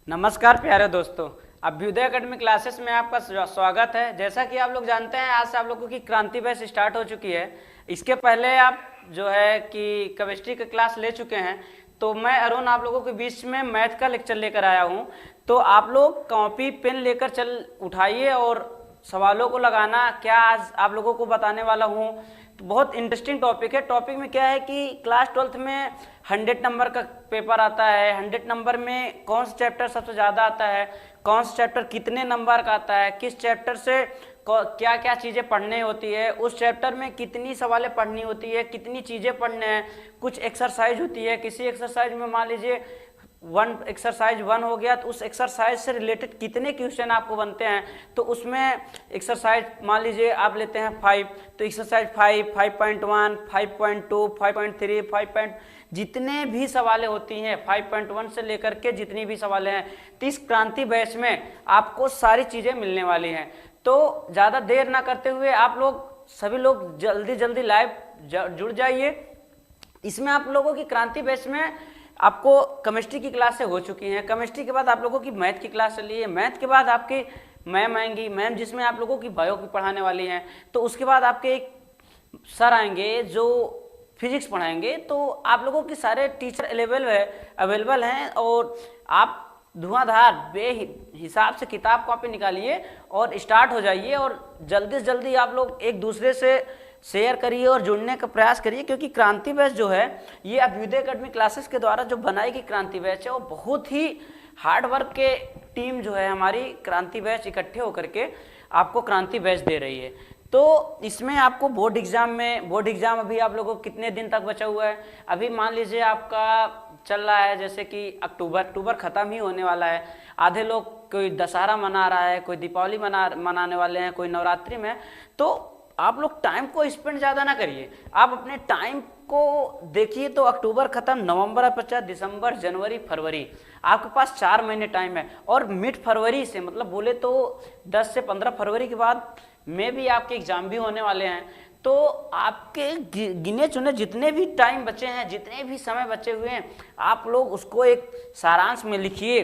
नमस्कार प्यारे दोस्तों, अभ्युदय एकेडमी क्लासेस में आपका स्वागत है। जैसा कि आप लोग जानते हैं, आज से आप लोगों की क्रांति बैच स्टार्ट हो चुकी है। इसके पहले आप जो है कि केमिस्ट्री का क्लास ले चुके हैं, तो मैं अरुण आप लोगों के बीच में मैथ का लेक्चर लेकर आया हूं। तो आप लोग कॉपी पेन लेकर चल उठाइए और सवालों को लगाना। क्या आज आप लोगों को बताने वाला हूँ, तो बहुत इंटरेस्टिंग टॉपिक है। टॉपिक में क्या है कि क्लास 12th में 100 नंबर का पेपर आता है। 100 नंबर में कौन सा चैप्टर सबसे ज़्यादा आता है, कौन सा चैप्टर कितने नंबर का आता है, किस चैप्टर से क्या क्या चीज़ें पढ़ने होती है, उस चैप्टर में कितनी सवालें पढ़नी होती है, कितनी चीज़ें पढ़ने हैं, कुछ एक्सरसाइज होती है। किसी एक्सरसाइज में मान लीजिए एक्सरसाइज 1 हो गया, तो उस एक्सरसाइज से रिलेटेड कितने क्वेश्चन आपको बनते हैं। तो उसमें एक्सरसाइज मान लीजिए आप लेते हैं 5, तो एक्सरसाइज 5, 5.1, 5.2, 5.3, 5. जितने भी सवालें होती हैं 5.1 से लेकर के जितनी भी सवालें हैं, तो इस क्रांति बैच में आपको सारी चीज़ें मिलने वाली हैं। तो ज़्यादा देर ना करते हुए आप लोग सभी लोग जल्दी जल्दी लाइव जुड़ जाइए। इसमें आप लोगों की क्रांति बैच में आपको केमिस्ट्री की क्लासें हो चुकी हैं। केमिस्ट्री के बाद आप लोगों की मैथ की क्लास चली है। मैथ के बाद आपकी मैम आएंगी, मैम जिसमें आप लोगों की बायो की पढ़ाने वाली हैं। तो उसके बाद आपके एक सर आएंगे जो फिजिक्स पढ़ाएंगे। तो आप लोगों के सारे टीचर अवेलेबल हैं और आप धुआंधार बेहिसाब से किताब कॉपी निकालिए और स्टार्ट हो जाइए। और जल्दी से जल्दी आप लोग एक दूसरे से शेयर करिए और जुड़ने का प्रयास करिए, क्योंकि क्रांति बैच जो है ये अभ्युदय एकेडमी क्लासेस के द्वारा जो बनाई गई क्रांति बैच है, वो बहुत ही हार्ड वर्क के टीम जो है हमारी क्रांति बैच इकट्ठे होकर के आपको क्रांति बैच दे रही है। तो इसमें आपको बोर्ड एग्जाम अभी आप लोगों को कितने दिन तक बचा हुआ है। अभी मान लीजिए आपका चल रहा है जैसे कि अक्टूबर ख़त्म ही होने वाला है। आधे लोग कोई दशहरा मना रहा है, कोई दीपावली मनाने वाले हैं, कोई नवरात्रि में। तो आप लोग टाइम को स्पेंड ज़्यादा ना करिए, आप अपने टाइम को देखिए। तो अक्टूबर खत्म, नवंबर बचा, दिसंबर, जनवरी, फरवरी, आपके पास 4 महीने टाइम है। और मिड फरवरी से मतलब बोले तो 10 से 15 फरवरी के बाद में भी आपके एग्जाम भी होने वाले हैं। तो आपके गिने चुने जितने भी टाइम बचे हैं, जितने भी समय बचे हुए हैं, आप लोग उसको एक सारांश में लिखिए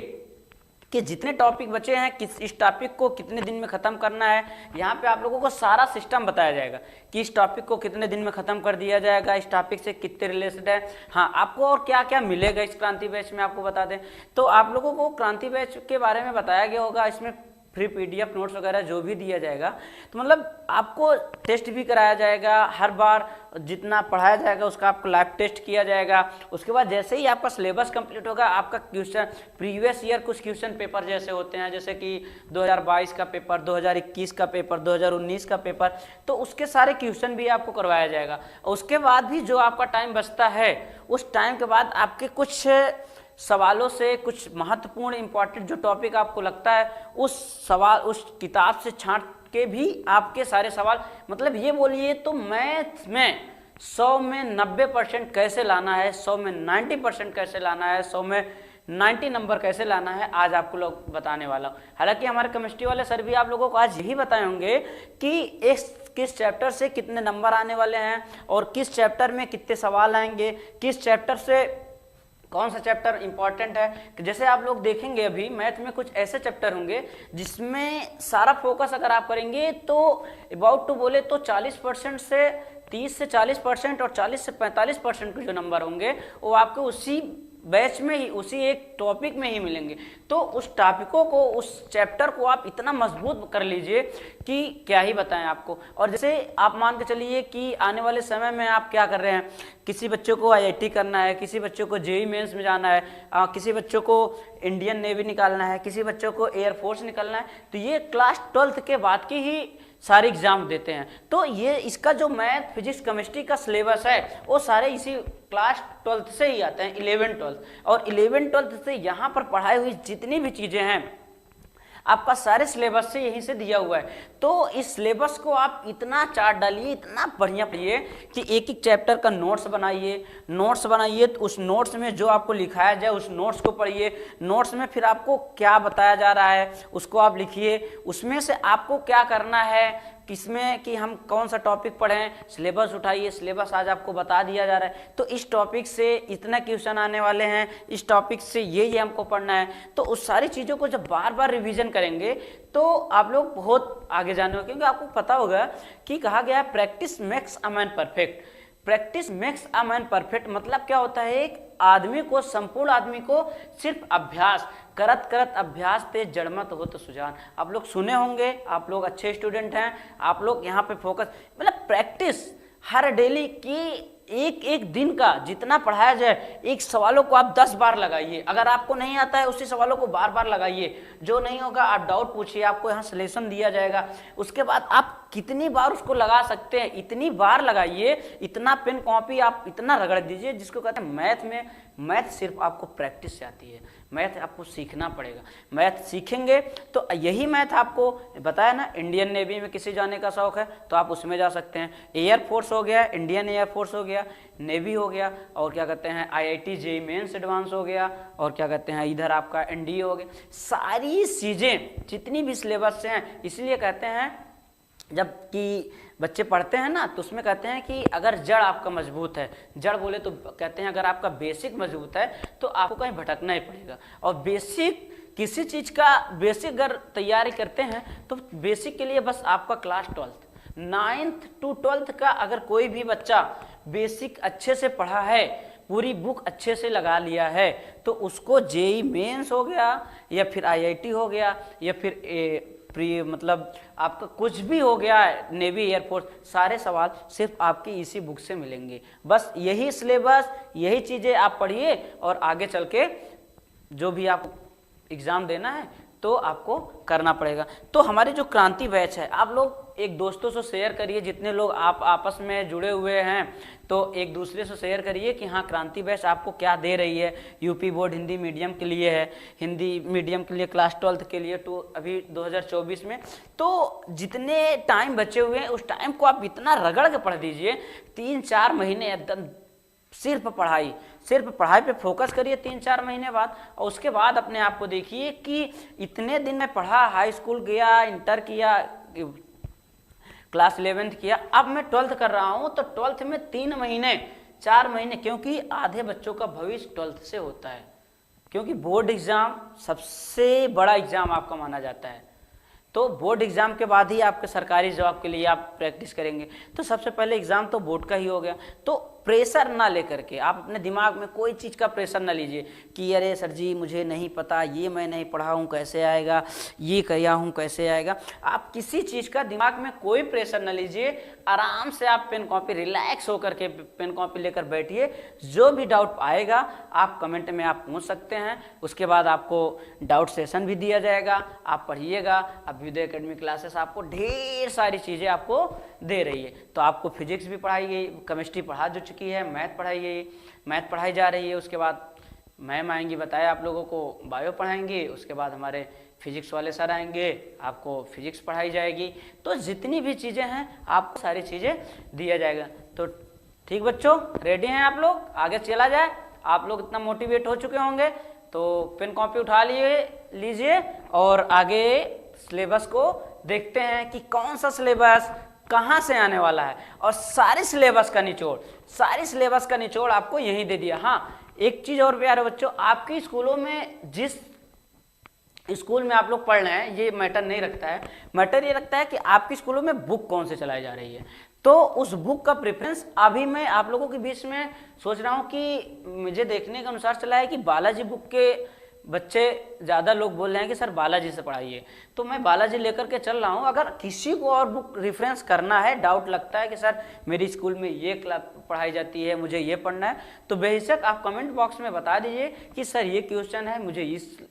कि जितने टॉपिक बचे हैं इस टॉपिक को कितने दिन में ख़त्म करना है। यहाँ पे आप लोगों को सारा सिस्टम बताया जाएगा कि इस टॉपिक को कितने दिन में ख़त्म कर दिया जाएगा, इस टॉपिक से कितने रिलेटेड है। हाँ, आपको और क्या क्या मिलेगा इस क्रांति बैच में आपको बता दें। तो आप लोगों को क्रांति बैच के बारे में बताया गया होगा। इसमें फ्री PDF नोट्स वगैरह जो भी दिया जाएगा, तो मतलब आपको टेस्ट भी कराया जाएगा। हर बार जितना पढ़ाया जाएगा उसका आपको लाइव टेस्ट किया जाएगा। उसके बाद जैसे ही आपका सिलेबस कंप्लीट होगा, आपका क्वेश्चन प्रीवियस ईयर कुछ क्वेश्चन पेपर जैसे होते हैं, जैसे कि 2022 का पेपर, 2021 का पेपर, 2019 का पेपर, तो उसके सारे क्वेश्चन भी आपको करवाया जाएगा। और उसके बाद भी जो आपका टाइम बचता है, उस टाइम के बाद आपके कुछ सवालों से कुछ महत्वपूर्ण इंपॉर्टेंट जो टॉपिक आपको लगता है, उस किताब से छांट के भी आपके सारे सवाल, मतलब ये बोलिए तो मैथ में 100 में 90% कैसे लाना है, 100 में 90% कैसे लाना है, 100 में 90 नंबर कैसे लाना है, आज आपको लोग बताने वाला हूँ। हालांकि हमारे केमिस्ट्री वाले सर भी आप लोगों को आज यही बताए होंगे कि किस चैप्टर से कितने नंबर आने वाले हैं और किस चैप्टर में कितने सवाल आएंगे, किस चैप्टर से कौन सा चैप्टर इंपॉर्टेंट है। जैसे आप लोग देखेंगे अभी मैथ में कुछ ऐसे चैप्टर होंगे जिसमें सारा फोकस अगर आप करेंगे तो अबाउट टू बोले तो 40% से 30 से 40% और 40 से 45% के जो नंबर होंगे वो आपको उसी बैच में ही, उसी एक टॉपिक में ही मिलेंगे। तो उस टॉपिकों को, उस चैप्टर को आप इतना मजबूत कर लीजिए कि क्या ही बताएं आपको। और जैसे आप मान के चलिए कि आने वाले समय में आप क्या कर रहे हैं, किसी बच्चों को IIT करना है, किसी बच्चों को JEE मेंस में जाना है, किसी बच्चों को इंडियन नेवी निकालना है, किसी बच्चों को एयरफोर्स निकालना है, तो ये क्लास 12th के बाद की ही सारे एग्जाम देते हैं। तो ये इसका जो मैथ, फिजिक्स, केमिस्ट्री का सिलेबस है वो सारे इसी क्लास 12th से ही आते हैं, 11th 12th। और 11th 12th से यहाँ पर पढ़ाई हुई जितनी भी चीज़ें हैं आपका सारे सिलेबस से यहीं से दिया हुआ है। तो इस सिलेबस को आप इतना चार्ट डालिए, इतना बढ़िया पढ़िए कि एक एक चैप्टर का नोट्स बनाइए। तो उस नोट्स में जो आपको लिखाया जाए उस नोट्स को पढ़िए। नोट्स में फिर आपको क्या बताया जा रहा है उसको आप लिखिए। उसमें से आपको क्या करना है, किसमें कि हम कौन सा टॉपिक पढ़ें, सिलेबस उठाइए, सिलेबस आज आपको बता दिया जा रहा है, तो इस टॉपिक से इतना क्वेश्चन आने वाले हैं, इस टॉपिक से ये हमको पढ़ना है। तो उस सारी चीज़ों को जब बार बार रिवीजन करेंगे तो आप लोग बहुत आगे जाने होंगे, क्योंकि आपको पता होगा कि कहा गया है practice makes a man perfect. Practice makes a man perfect मतलब क्या होता है, एक आदमी को, संपूर्ण आदमी को सिर्फ अभ्यास करत करत अभ्यास ते जड़मत हो तो सुजान। आप लोग सुने होंगे, आप लोग अच्छे स्टूडेंट हैं, आप लोग यहाँ पे फोकस, मतलब प्रैक्टिस हर डेली की एक एक दिन का जितना पढ़ाया जाए, एक सवालों को आप 10 बार लगाइए। अगर आपको नहीं आता है उसी सवालों को बार बार लगाइए, जो नहीं होगा आप डाउट पूछिए, आपको यहाँ सॉल्यूशन दिया जाएगा। उसके बाद आप कितनी बार उसको लगा सकते हैं, इतनी बार लगाइए, इतना पेन कॉपी आप इतना रगड़ दीजिए, जिसको कहते हैं मैथ में, मैथ सिर्फ आपको प्रैक्टिस से आती है, मैथ आपको सीखना पड़ेगा। मैथ सीखेंगे तो यही मैथ आपको बताया ना, इंडियन नेवी में किसी जाने का शौक है तो आप उसमें जा सकते हैं, एयरफोर्स हो गया, इंडियन एयरफोर्स हो गया, नेवी हो गया, और क्या कहते हैं IIT जेईई मेंस एडवांस हो गया, और क्या कहते हैं इधर आपका NDA हो गया। सारी चीज़ें जितनी भी सिलेबस से हैं, इसलिए कहते हैं जब कि बच्चे पढ़ते हैं ना तो उसमें कहते हैं कि अगर जड़ आपका मजबूत है, जड़ बोले तो कहते हैं अगर आपका बेसिक मजबूत है तो आपको कहीं भटकना ही पड़ेगा। और बेसिक किसी चीज़ का बेसिक अगर तैयारी करते हैं तो बेसिक के लिए बस आपका class 12th 9th to 12th का अगर कोई भी बच्चा बेसिक अच्छे से पढ़ा है, पूरी बुक अच्छे से लगा लिया है, तो उसको जेईई मेंस हो गया या फिर IIT हो गया या फिर मतलब आपका कुछ भी हो गया, नेवी एयरफोर्स, सारे सवाल सिर्फ आपकी इसी बुक से मिलेंगे। बस यही सिलेबस, यही चीज़ें आप पढ़िए और आगे चल के जो भी आप एग्ज़ाम देना है तो आपको करना पड़ेगा। तो हमारी जो क्रांति बैच है, आप लोग एक दोस्तों से शेयर करिए, जितने लोग आप आपस में जुड़े हुए हैं तो एक दूसरे से शेयर करिए कि हाँ क्रांति बैच आपको क्या दे रही है। यूपी बोर्ड हिंदी मीडियम के लिए है, हिंदी मीडियम के लिए क्लास 12th के लिए तो अभी 2024 में, तो जितने टाइम बचे हुए हैं उस टाइम को आप इतना रगड़ के पढ़ दीजिए, 3-4 महीने एकदम सिर्फ पढ़ाई पे फोकस करिए 3-4 महीने बाद, और उसके बाद अपने आप को देखिए कि इतने दिन में पढ़ा, हाई स्कूल गया, इंटर किया, क्लास 11th किया, अब मैं 12th कर रहा हूं तो 12th में 3-4 महीने, क्योंकि आधे बच्चों का भविष्य 12th से होता है, क्योंकि बोर्ड एग्जाम सबसे बड़ा एग्जाम आपका माना जाता है। तो बोर्ड एग्जाम के बाद ही आपके सरकारी जॉब के लिए आप प्रैक्टिस करेंगे, तो सबसे पहले एग्जाम तो बोर्ड का ही हो गया। तो प्रेशर ना लेकर के आप अपने दिमाग में कोई चीज़ का प्रेशर ना लीजिए कि अरे सर जी मुझे नहीं पता, ये मैं नहीं पढ़ा हूँ कैसे आएगा, ये किया हूँ कैसे आएगा। आप किसी चीज़ का दिमाग में कोई प्रेशर ना लीजिए, आराम से आप पेन कॉपी रिलैक्स होकर के पेन कॉपी लेकर बैठिए, जो भी डाउट आएगा आप कमेंट में आप पूछ सकते हैं। उसके बाद आपको डाउट सेशन भी दिया जाएगा, आप पढ़िएगा। अभ्युदय एकेडमी क्लासेस आपको ढेर सारी चीज़ें आपको दे रही है, तो आपको फिजिक्स भी पढ़ाई गई, केमिस्ट्री पढ़ा जो चुकी है, मैथ पढ़ाई गई, मैथ पढ़ाई जा रही है, उसके बाद मैम आएंगी, बताया आप लोगों को, बायो पढ़ाएंगे, उसके बाद हमारे फिजिक्स वाले सर आएंगे, आपको फिजिक्स पढ़ाई जाएगी। तो जितनी भी चीज़ें हैं आपको सारी चीज़ें दिया जाएगा। तो ठीक बच्चों, रेडी हैं आप लोग, आगे चला जाए। आप लोग इतना मोटिवेट हो चुके होंगे तो पेन कॉपी उठा लीजिए और आगे सिलेबस को देखते हैं कि कौन सा सिलेबस कहाँ से आने वाला है, और सारी सिलेबस का निचोड़ आपको यहीं दे दिया। हाँ, एक चीज़ और प्यारे बच्चों, आपके स्कूलों में जिस स्कूल में आप लोग पढ़ रहे हैं ये मैटर नहीं रखता है, मैटर ये रखता है कि आपके स्कूलों में बुक कौन से चलाई जा रही है। तो उस बुक का प्रेफरेंस अभी मैं आप लोगों के बीच में सोच रहा हूँ कि मुझे देखने के अनुसार चला है कि बालाजी बुक के बच्चे ज़्यादा लोग बोल रहे हैं कि सर बालाजी से पढ़ाइए, तो मैं बालाजी लेकर के चल रहा हूँ। अगर किसी को और बुक रेफरेंस करना है, डाउट लगता है कि सर मेरी स्कूल में ये क्लास पढ़ाई जाती है, मुझे ये पढ़ना है, तो बेशक आप कमेंट बॉक्स में बता दीजिए कि सर ये क्वेश्चन है, मुझे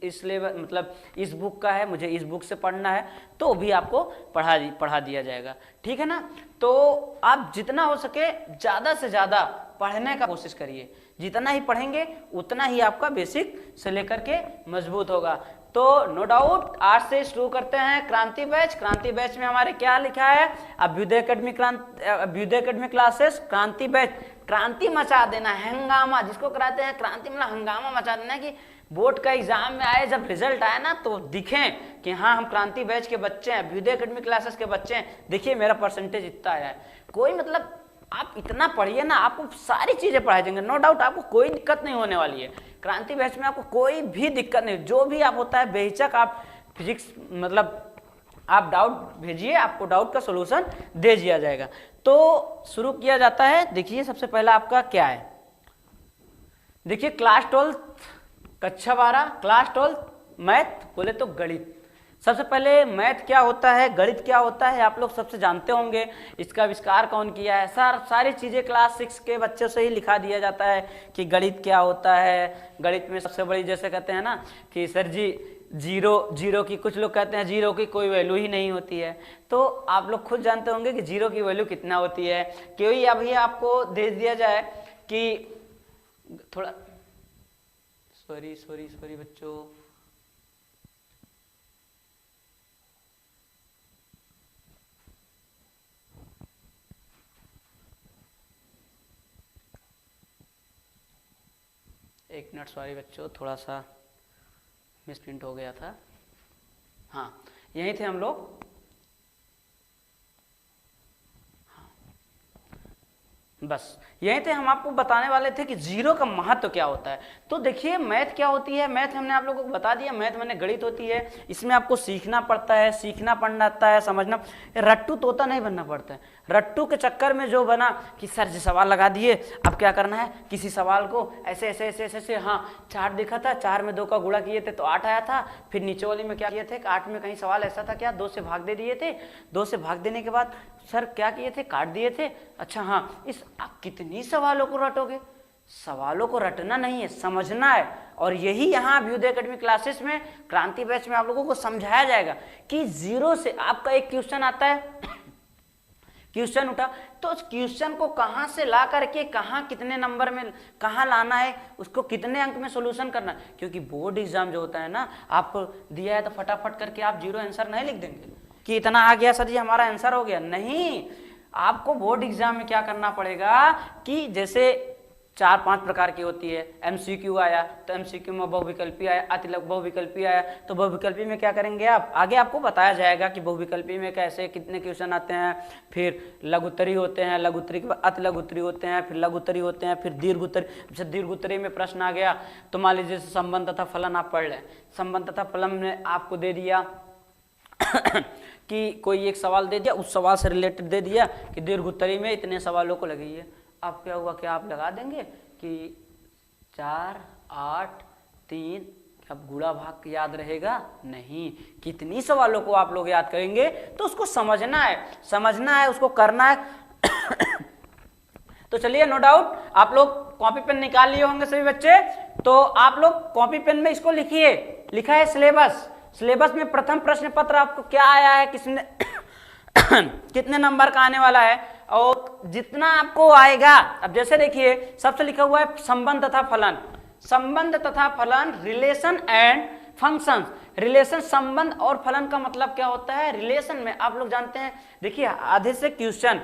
इस लेवल मतलब इस बुक का है, मुझे इस बुक से पढ़ना है, तो भी आपको पढ़ा दिया जाएगा। ठीक है ना। तो आप जितना हो सके ज़्यादा से ज़्यादा पढ़ने का कोशिश करिए, जितना ही पढ़ेंगे उतना ही आपका बेसिक से लेकर के मजबूत होगा। तो नो डाउट आज से शुरू करते हैं क्रांति बैच। क्रांति बैच में हमारे क्या लिखा है, अभ्युदय एकेडमी क्लासेस क्रांति बैच, क्रांति मचा देना, हंगामा जिसको कराते हैं, क्रांति मतलब हंगामा मचा देना कि बोर्ड का एग्जाम में आए, जब रिजल्ट आए ना तो दिखें कि हाँ हम क्रांति बैच के बच्चे हैं, अभ्युदय एकेडमी क्लासेस के बच्चे हैं, देखिए मेरा परसेंटेज इतना आया है। कोई मतलब आप इतना पढ़िए ना, आपको सारी चीजें पढ़ाई जाएंगे, नो डाउट आपको कोई दिक्कत नहीं होने वाली है। क्रांति बैच में आपको कोई भी दिक्कत नहीं, जो भी आप होता है बेहिचक आप फिजिक्स मतलब आप डाउट भेजिए, आपको डाउट का सोल्यूशन दे दिया जाएगा। तो शुरू किया जाता है। देखिए सबसे पहला आपका क्या है, देखिए क्लास 12 कक्षा 12 क्लास 12 मैथ बोले तो गणित। सबसे पहले मैथ क्या होता है, गणित क्या होता है, आप लोग सबसे जानते होंगे। इसका आविष्कार कौन किया है, सारी चीजें क्लास 6 के बच्चों से ही लिखा दिया जाता है कि गणित क्या होता है। गणित में सबसे बड़ी जैसे कहते हैं ना कि सर जी जीरो की, कुछ लोग कहते हैं जीरो की कोई वैल्यू ही नहीं होती है। तो आप लोग खुद जानते होंगे कि जीरो की वैल्यू कितना होती है। क्योंकि अभी आपको दे दिया जाए कि थोड़ा सॉरी बच्चों, एक मिनट, सॉरी बच्चों, थोड़ा सा मिसप्रिंट हो गया था। हाँ यहीं थे हम लोग। बस यहीं थे, हम आपको बताने वाले थे कि जीरो का महत्व क्या होता है। तो देखिए मैथ क्या होती है, मैथ हमने आप लोगों को बता दिया, मैथ मैंने गणित होती है। इसमें आपको सीखना पड़ता है, सीखना पढ़ना आता है, समझना, रट्टू तोता नहीं बनना पड़ता है। रट्टू के चक्कर में जो बना कि सर जी सवाल लगा दिए, अब क्या करना है, किसी सवाल को ऐसे ऐसे ऐसे ऐसे, हाँ 4 दिखा था, 4 में 2 का गुणा किए थे तो 8 आया था। फिर नीचे वाली में क्या किए थे, 8 में कहीं सवाल ऐसा था क्या 2 से भाग दे दिए थे, 2 से भाग देने के बाद सर क्या किए थे, काट दिए थे। अच्छा हाँ, इस आप कितनी सवालों को रटोगे, सवालों को रटना नहीं है, समझना है। और यही यहाँ अभ्युदय एकेडमी क्लासेस में क्रांति बैच में आप लोगों को समझाया जाएगा कि जीरो से आपका एक क्वेश्चन आता है, क्वेश्चन उठा तो उस क्वेश्चन को कहां से ला करके कहां कितने नंबर में कहां लाना है, उसको कितने अंक में सॉल्यूशन करना है। क्योंकि बोर्ड एग्जाम जो होता है ना, आपको दिया है तो फटाफट करके आप जीरो आंसर नहीं लिख देंगे कि इतना आ गया सर जी हमारा आंसर हो गया। नहीं, आपको बोर्ड एग्जाम में क्या करना पड़ेगा कि जैसे 4-5 प्रकार की होती है। एमसीक्यू आया तो एमसीक्यू में बहुविकल्पी आया, अति बहुविकल्पी आया तो बहुविकल्पी में क्या करेंगे आप, आगे आपको बताया जाएगा कि बहुविकल्पी में कैसे कितने क्वेश्चन आते हैं। फिर लघुत्तरी होते हैं, लघुत्तरी के बाद अति लघुत्तरी होते हैं, फिर लघुत्तरी होते हैं, फिर दीर्घोत्तरी। जैसे दीर्घोत्तरी में प्रश्न आ गया तो मान लीजिए संबंध तथा फलन आप पढ़ लें, संबंध तथा फलन में आपको दे दिया कि कोई एक सवाल दे दिया, उस सवाल से रिलेटेड दे दिया कि दीर्घोत्तरी में इतने सवालों को लगाइए। अब क्या हुआ, क्या आप लगा देंगे कि 4, 8, 3, अब गुणा भाग याद रहेगा नहीं, कितनी सवालों को आप लोग याद करेंगे। तो उसको समझना है, उसको करना है। तो चलिए, नो डाउट आप लोग कॉपी पेन निकाल लिए होंगे सभी बच्चे, तो आप लोग कॉपी पेन में इसको लिखिए। लिखा है सिलेबस में प्रथम प्रश्न पत्र आपको क्या आया है, किसने कितने नंबर का आने वाला है और जितना आपको आएगा। अब जैसे देखिए सबसे लिखा हुआ है संबंध तथा फलन, संबंध तथा फलन, रिलेशन एंड फंक्शन। रिलेशन, संबंध और फलन का मतलब क्या होता है। रिलेशन में आप लोग जानते हैं, देखिए आधे से क्वेश्चन,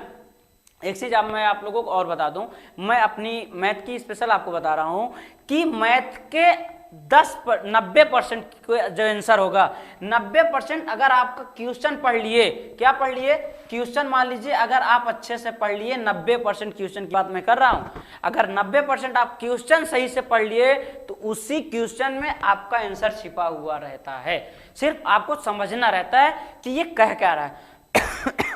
एक चीज अब मैं आप लोगों को और बता दूं, मैं अपनी मैथ की स्पेशल आपको बता रहा हूं कि मैथ के 90% जो आंसर होगा, 90% अगर आपका क्वेश्चन पढ़ लिए, क्या पढ़ लिए, क्वेश्चन मान लीजिए अगर आप अच्छे से पढ़ लिए, 90% क्वेश्चन की बात मैं कर रहा हूं, अगर 90% आप क्वेश्चन सही से पढ़ लिए तो उसी क्वेश्चन में आपका आंसर छिपा हुआ रहता है। सिर्फ आपको समझना रहता है कि ये कह क्या रहा है।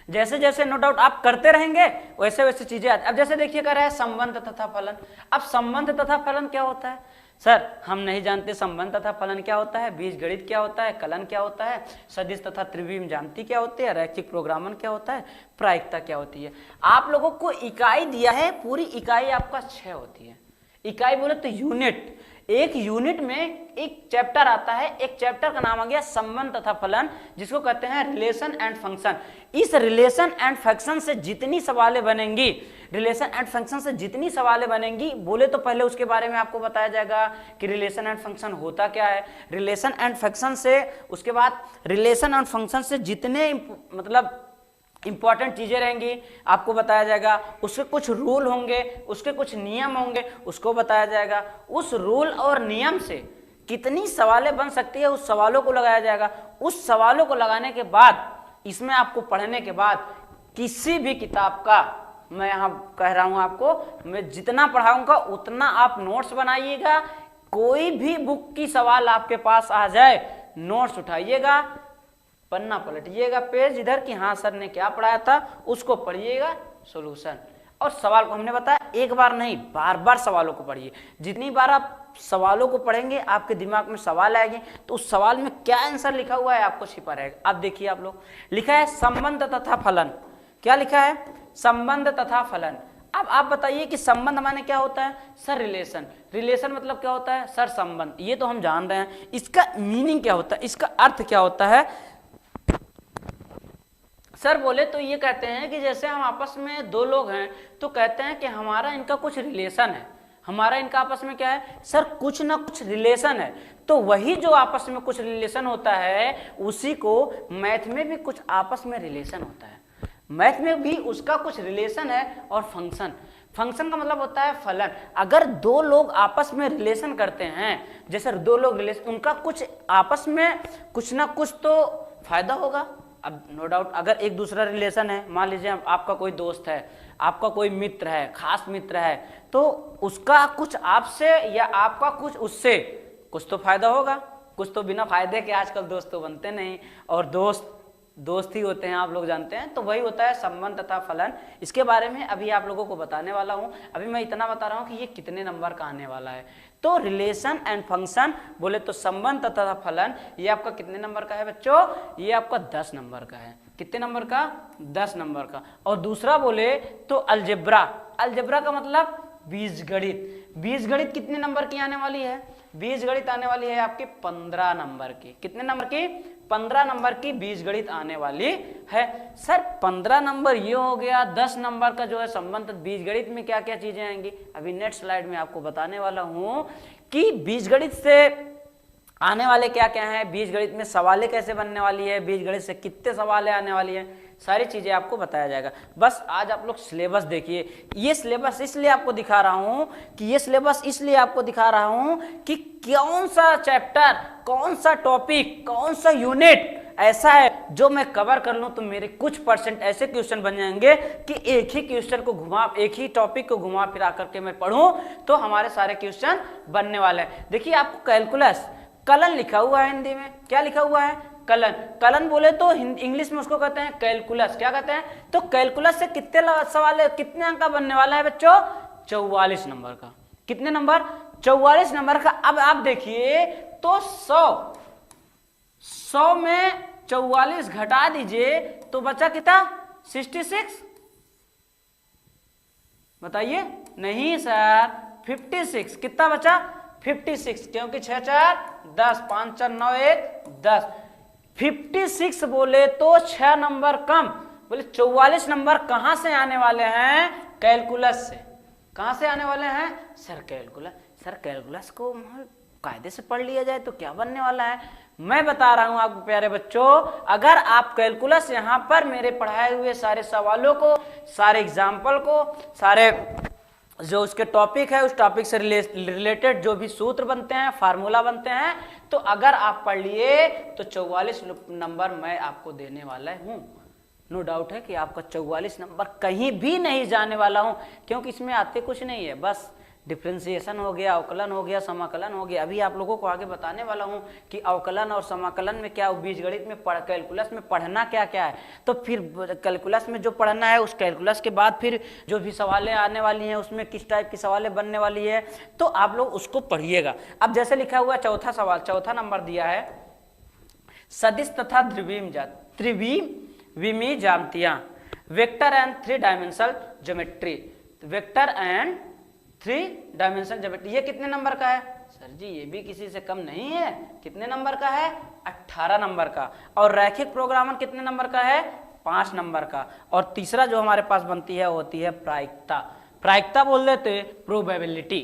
जैसे जैसे नो डाउट आप करते रहेंगे वैसे वैसे चीजें आती। अब जैसे देखिए कह रहा है संबंध तथा फलन। अब संबंध तथा फलन क्या होता है सर, हम नहीं जानते संबंध तथा फलन क्या होता है, बीजगणित क्या होता है, कलन क्या होता है, सदिश तथा त्रिविम ज्यामिति क्या होती है, रैखिक प्रोग्रामन क्या होता है, प्रायिकता क्या होती है। आप लोगों को इकाई दिया है, पूरी इकाई आपका 6 होती है। इकाई बोले तो यूनिट, एक यूनिट में एक चैप्टर आता है, एक चैप्टर का नाम आ गया संबंध तथा फलन, जिसको कहते हैं रिलेशन एंड फंक्शन। इस रिलेशन एंड फंक्शन से जितनी सवालें बनेंगी, रिलेशन एंड फंक्शन से जितनी सवालें बनेंगी, बोले तो पहले उसके बारे में आपको बताया जाएगा कि रिलेशन एंड फंक्शन होता क्या है। रिलेशन एंड फंक्शन से उसके बाद रिलेशन एंड फंक्शन से जितने मतलब इंपॉर्टेंट चीजें रहेंगी, आपको बताया जाएगा, उसके कुछ रूल होंगे, उसके कुछ नियम होंगे, उसको बताया जाएगा। उस रूल और नियम से कितनी सवालें बन सकती है उस सवालों को लगाया जाएगा। उस सवालों को लगाने के बाद, इसमें आपको पढ़ने के बाद किसी भी किताब का, मैं यहाँ कह रहा हूं आपको, मैं जितना पढ़ाऊंगा उतना आप नोट्स बनाइएगा। कोई भी बुक की सवाल आपके पास आ जाए, नोट्स उठाइएगा, पन्ना पलटिएगा, पेज इधर कि हाँ सर ने क्या पढ़ाया था, उसको पढ़िएगा, सॉल्यूशन। और सवाल को हमने बताया एक बार नहीं, बार बार सवालों को पढ़िए। जितनी बार आप सवालों को पढ़ेंगे आपके दिमाग में सवाल आएंगे, तो उस सवाल में क्या आंसर लिखा हुआ है आपको छिपा रहेगा। अब देखिए आप लोग, लिखा है संबंध तथा फलन। क्या लिखा है? संबंध तथा फलन। अब आप बताइए कि संबंध माने क्या होता है? Sir relation. रिलेशन मतलब क्या होता है? सर संबंध। ये तो हम जान रहे हैं, इसका मीनिंग क्या होता है, इसका अर्थ क्या होता है? सर बोले तो ये कहते हैं कि जैसे हम आपस में दो लोग हैं तो कहते हैं कि हमारा इनका कुछ रिलेशन है, हमारा इनका आपस में क्या है? सर कुछ ना कुछ रिलेशन है। तो वही जो आपस में कुछ रिलेशन होता है, उसी को मैथ में भी कुछ आपस में रिलेशन होता है। मैथ में भी उसका कुछ रिलेशन है। और फंक्शन, फंक्शन का मतलब होता है फलन। अगर दो लोग आपस में रिलेशन करते हैं, जैसे दो लोग रिलेशन, उनका कुछ आपस में कुछ ना कुछ तो फायदा होगा। अब नो डाउट, अगर एक दूसरा रिलेशन है, मान लीजिए आपका कोई दोस्त है, आपका कोई मित्र है, खास मित्र है, तो उसका कुछ आपसे या आपका कुछ उससे कुछ तो फायदा होगा। कुछ तो बिना फायदे के आजकल दोस्त तो बनते नहीं, और दोस्त ही होते हैं, आप लोग जानते हैं। तो वही होता है संबंध तथा फलन। इसके बारे में अभी आप लोगों को बताने वाला हूं। अभी मैं इतना बता रहा हूं कि ये कितने नंबर का आने वाला है। तो रिलेशन एंड फंक्शन बोले तो संबंध तथा फलन, ये आपका कितने नंबर का है बच्चों? ये आपका 10 नंबर का है। कितने नंबर का? 10 नंबर का। और दूसरा बोले तो अलजेब्रा। अलजेब्रा का मतलब बीजगणित। बीजगणित कितने नंबर की आने वाली है? बीजगणित आने वाली है आपकी 15 नंबर की। कितने नंबर की? 15 नंबर की बीजगणित आने वाली है। सर 15 नंबर ये हो गया, 10 नंबर का जो है संबंध। बीजगणित में क्या क्या चीजें आएंगी अभी नेक्स्ट स्लाइड में आपको बताने वाला हूं कि बीजगणित से आने वाले क्या क्या हैं, बीजगणित में सवालें कैसे बनने वाली है, बीजगणित से कितने सवालें आने वाली है, सारी चीजें आपको बताया जाएगा। बस आज आप लोग सिलेबस देखिए। ये सिलेबस इसलिए आपको दिखा रहा हूं कि कौन सा चैप्टर, कौन सा टॉपिक, कौन सा यूनिट ऐसा है जो मैं कवर कर लूं तो मेरे कुछ परसेंट ऐसे क्वेश्चन बन जाएंगे कि एक ही क्वेश्चन को एक ही टॉपिक को घुमा फिरा करके मैं पढ़ूं तो हमारे सारे क्वेश्चन बनने वाले हैं। देखिए आपको कैलकुलस, कलन लिखा हुआ है हिंदी में। क्या लिखा हुआ है? कलन। कलन बोले तो इंग्लिश में उसको कहते हैं कैलकुलस। क्या कहते हैं? तो कैलकुलस से कितने सवाल है, कितने अंक का बनने वाला है बच्चों? 44 नंबर का। कितने नंबर? 44 नंबर का। अब आप देखिए तो 100 में 44 घटा दीजिए तो बचा कितना? 66। बताइए। नहीं सर, 56। कितना बचा? 56, क्योंकि 6 4 10, 5 4 9 1 10। 56 बोले तो 6 नंबर कम। बोले 44 नंबर कहां से आने वाले हैं? कैलकुलस से। कहां से आने वाले हैं? Sir calculus. सर कैलकुलस को कायदे से पढ़ लिया जाए तो क्या बनने वाला है? मैं बता रहा हूं आपको प्यारे बच्चों, अगर आप कैलकुलस यहां पर मेरे पढ़ाए हुए सारे सवालों को, सारे एग्जाम्पल को, सारे जो उसके टॉपिक है उस टॉपिक से रिलेटेड जो भी सूत्र बनते हैं, फार्मूला बनते हैं, तो अगर आप पढ़ लिए तो 44 नंबर मैं आपको देने वाला हूं। नो डाउट है कि आपका 44 नंबर कहीं भी नहीं जाने वाला हूं, क्योंकि इसमें आते कुछ नहीं है, बस डिफ्रेंसिएशन हो गया, अवकलन हो गया, समाकलन हो गया। अभी आप लोगों को आगे बताने वाला हूं कि अवकलन और समाकलन में क्या, बीजगणित में कैलकुलस में पढ़ना क्या क्या है। तो फिर कैलकुलस में जो पढ़ना है उस कैलकुलस के बाद फिर जो भी सवालें आने वाली हैं उसमें किस टाइप की सवालें बनने वाली है, तो आप लोग उसको पढ़िएगा। अब जैसे लिखा हुआ चौथा सवाल, चौथा नंबर दिया है, सदिश तथा त्रिविमीय ज्यामितियां, vector and 3 dimensional geometry. Vector and 3 dimensional geometry, ये कितने नंबर का है? सर जी ये भी किसी से कम नहीं है। कितने नंबर का है? 18 नंबर का। और रैखिक प्रोग्रामन कितने नंबर का है? 5 नंबर का। और तीसरा जो हमारे पास बनती है वो होती है प्रायिकता। प्रायिकता बोल देते प्रोबेबिलिटी।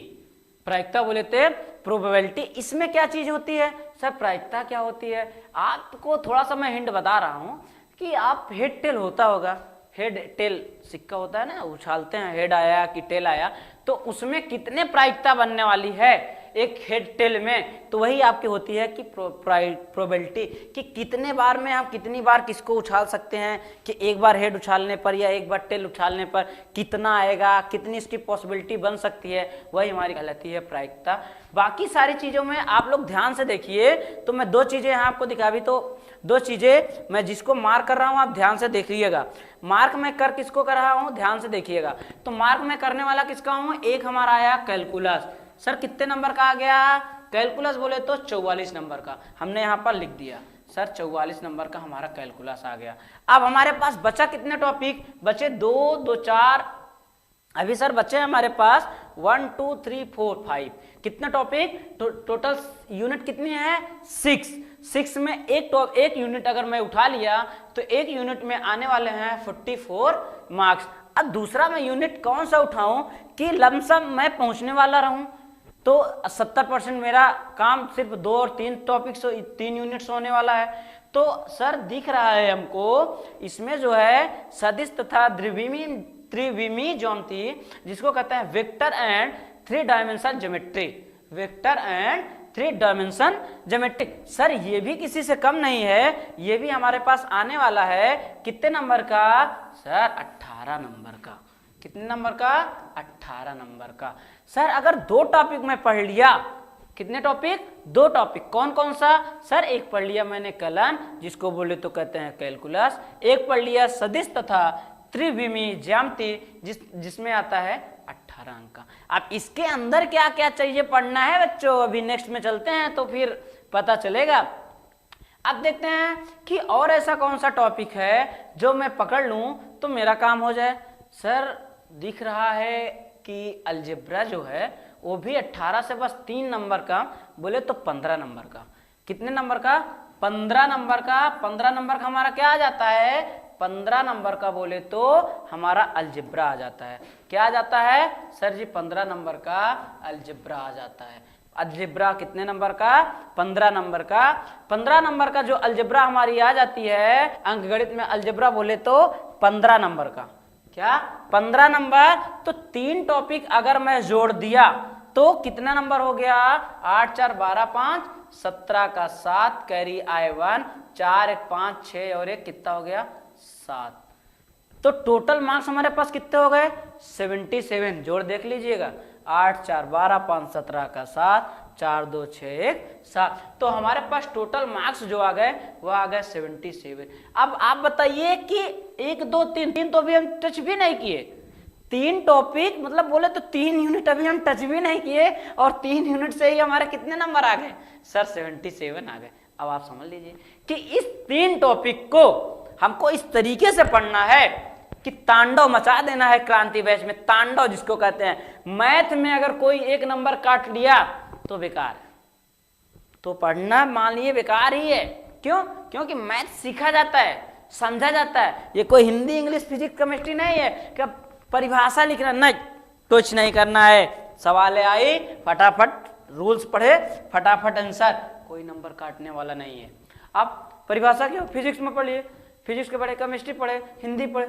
प्रायिकता बोले थे प्रोबेबिलिटी। इसमें क्या चीज होती है? सर प्रायिकता क्या होती है? आपको थोड़ा सा मैं हिंट बता रहा हूं कि आप हेड टेल होता होगा, हेड टेल सिक्का होता है ना, उछालते हैं, हेड आया कि टेल आया, तो उसमें कितने प्रायिकता बनने वाली है एक हेड टेल में, तो वही आपकी होती है कि प्रोबेबिलिटी, कि कितने बार में आप कितनी बार किसको उछाल सकते हैं, कि एक बार हेड उछालने पर या एक बार टेल उछालने पर कितना आएगा, कितनी इसकी पॉसिबिलिटी बन सकती है, वही हमारी कहलाती है प्रायिकता। बाकी सारी चीजों में आप लोग ध्यान से देखिए, तो मैं दो चीजें यहाँ आपको दिखा, भी तो दो चीजें मैं जिसको मार्क कर रहा हूं आप ध्यान से देखिएगा। मार्क मैं कर किसको कर रहा हूं, ध्यान से देखिएगा। तो मार्क मैं करने वाला किसका हूं, एक हमारा आया कैलकुलस। सर कितने नंबर का आ गया कैलकुलस, बोले तो 44 नंबर का, हमने यहाँ पर लिख दिया सर 44 नंबर का हमारा कैलकुलस आ गया। अब हमारे पास बचा कितने टॉपिक, बचे 2 2 4, अभी सर बच्चे हमारे पास 1 2 3 4 5, कितने टॉपिक, टोटल यूनिट कितनी है 6 में एक यूनिट अगर मैं उठा लिया तो एक यूनिट में आने वाले हैं 44 मार्क्स। अब दूसरा मैं यूनिट कौन सा उठाऊं कि लमसम मैं पहुंचने वाला रहूं, तो 70% मेरा काम सिर्फ 2 और 3 टॉपिक्स 3 यूनिट्स होने वाला है। तो सर दिख रहा है हमको इसमें जो है सदिश तथा त्रिविमी ज्योमेट्री, जिसको कहते हैं vector and 3 dimension geometry, vector and 3 dimension geometry. Sir ये भी किसी से कम नहीं है, ये भी हमारे पास आने वाला है कितने नंबर का सर 18 नंबर का, कितने नंबर का 18 नंबर का। सर अगर 2 टॉपिक में पढ़ लिया, कितने टॉपिक 2 टॉपिक, कौन कौन सा सर, एक पढ़ लिया मैंने कलन जिसको बोले तो कहते हैं कैलकुलस, एक पढ़ लिया सदिश तथा त्रिविमी ज्यामिति जिसमें आता है 18 अंक का। अब इसके अंदर क्या क्या चाहिए पढ़ना है बच्चों, अभी नेक्स्ट में चलते हैं तो फिर पता चलेगा। अब देखते हैं कि और ऐसा कौन सा टॉपिक है जो मैं पकड़ लूं तो मेरा काम हो जाए। सर दिख रहा है कि अलजेब्रा जो है वो भी 18 से बस 3 नंबर का, बोले तो 15 नंबर का, कितने नंबर का 15 नंबर का, 15 नंबर का हमारा क्या आ जाता है 15 नंबर का, बोले तो हमारा अलजेब्रा आ जाता है। क्या आ जाता है सर जी 15 नंबर का अलजेब्रा आ जाता है। अलजेब्रा कितने नंबर का 15 नंबर का, 15 नंबर का जो अलजेब्रा हमारी आ जाती है अंकगणित में, अलजेब्रा बोले तो 15 नंबर का, क्या 15 नंबर। तो 3 टॉपिक अगर मैं जोड़ दिया तो कितना नंबर हो गया 8 4 12 5 17 का 7 कैरी आए 1 4 1 5 6 और 1 कितना हो गया 7। तो टोटल मार्क्स हमारे पास कितने हो गए 77, जोड़ देख लीजिएगा 8 4 12 5 17 का 7 4 2 6 1 7, तो हमारे पास टोटल मार्क्स जो आ गए वो आ गए 77। अब आप बताइए कि 1 2 3 तो अभी हम टच भी नहीं किए, 3 टॉपिक मतलब बोले तो 3 यूनिट अभी हम टच भी नहीं किए और 3 यूनिट से ही हमारे कितने नंबर आ गए सर 77 आ गए। अब आप समझ लीजिए कि इस 3 टॉपिक को हमको इस तरीके से पढ़ना है कि तांडव मचा देना है क्रांति बैच में, तांडव जिसको कहते हैं। मैथ में अगर कोई 1 नंबर काट लिया तो बेकार है, तो पढ़ना मान लिए बेकार ही है। क्यों? क्योंकि मैथ सीखा जाता है, समझा जाता है। ये कोई हिंदी इंग्लिश फिजिक्स केमिस्ट्री नहीं है कि परिभाषा लिखना, नहीं, कुछ नहीं करना है। सवाल आई फटाफट रूल्स पढ़े फटाफट आंसर, कोई नंबर काटने वाला नहीं है। आप परिभाषा क्यों फिजिक्स में पढ़िए, फिजिक्स के पढ़े, केमिस्ट्री पढ़े, हिंदी पढ़े,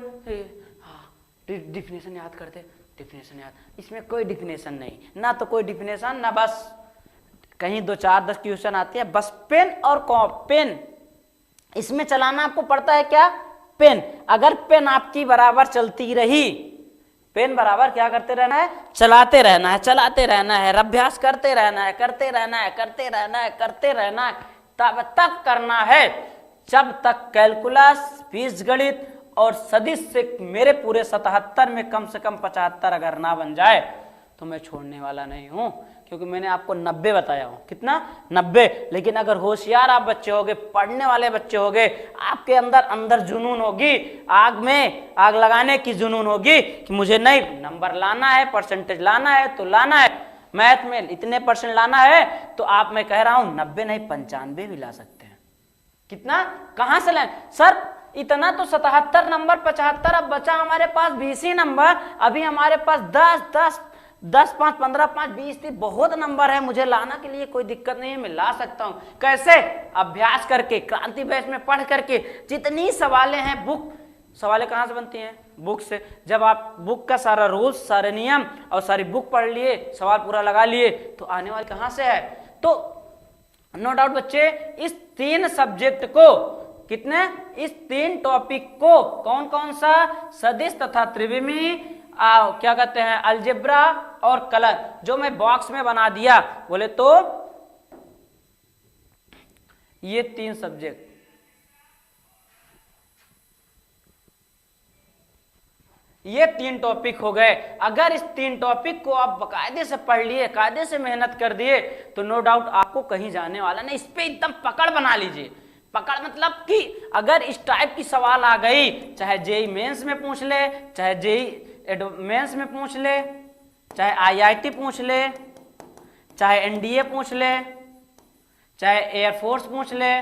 हाँ डिफिनेशन याद करते, डिफिनेशन याद, इसमें कोई डिफिनेशन नहीं, ना तो कोई डिफिनेशन ना बस कहीं 2 4 10 क्वेश्चन आते हैं, बस पेन और पेन इसमें चलाना आपको पड़ता है। क्या पेन, अगर पेन आपकी बराबर चलती रही, पेन बराबर क्या करते रहना है चलाते रहना है, चलाते रहना है, अभ्यास करते रहना है, करते रहना है, करते रहना है, करते रहना है, तब तक करना है जब तक कैलकुलस बीजगणित और सदिश से मेरे पूरे 77 में कम से कम 75 अगर ना बन जाए तो मैं छोड़ने वाला नहीं हूं, क्योंकि मैंने आपको 90 बताया हूं, कितना 90। लेकिन अगर होशियार आप बच्चे होगे, पढ़ने वाले बच्चे होगे, आपके अंदर जुनून होगी, आग में आग लगाने की जुनून होगी कि मुझे नहीं नंबर लाना है, परसेंटेज लाना है तो लाना है, मैथ में इतने % लाना है, तो आप मैं कह रहा हूं 90 नहीं 95 भी ला सकते हैं। कितना कहां से लाए सर, इतना तो 77 नंबर 75, अब बचा हमारे पास 20 नंबर, अभी हमारे पास 10 10, 5, 15, 5, 20, 30 बहुत नंबर है, मुझे लाना के लिए कोई दिक्कत नहीं है, मैं ला सकता हूं। कैसे? अभ्यास करके, क्रांति बैच में पढ़ करके। जितनी सवालें हैं बुक, सवालें कहाँ से बनती हैं? बुक से। जब आप बुक का सारा रूल्स, सारे नियम और सारी बुक पढ़ लिए, सवाल पूरा लगा लिए, तो आने वाले कहाँ से है? तो नो डाउट बच्चे, इस 3 सब्जेक्ट को, कितने? इस 3 टॉपिक को, कौन कौन सा? सदिश तथा त्रिविमी, क्या कहते हैं, अलजेब्रा और कलर, जो मैं बॉक्स में बना दिया, बोले तो ये 3 सब्जेक्ट, ये 3 टॉपिक हो गए। अगर इस 3 टॉपिक को आप बाकायदे से पढ़ लिए, कायदे से मेहनत कर दिए, तो नो डाउट आपको कहीं जाने वाला नहीं। इस पे एकदम पकड़ बना लीजिए। पकड़ मतलब कि अगर इस टाइप की सवाल आ गई, चाहे जेई मेंस में पूछ ले, चाहे जेई मेंस में पूछ ले, चाहे आईआईटी पूछ ले, चाहे एनडीए पूछ ले, चाहे एयरफोर्स पूछ ले,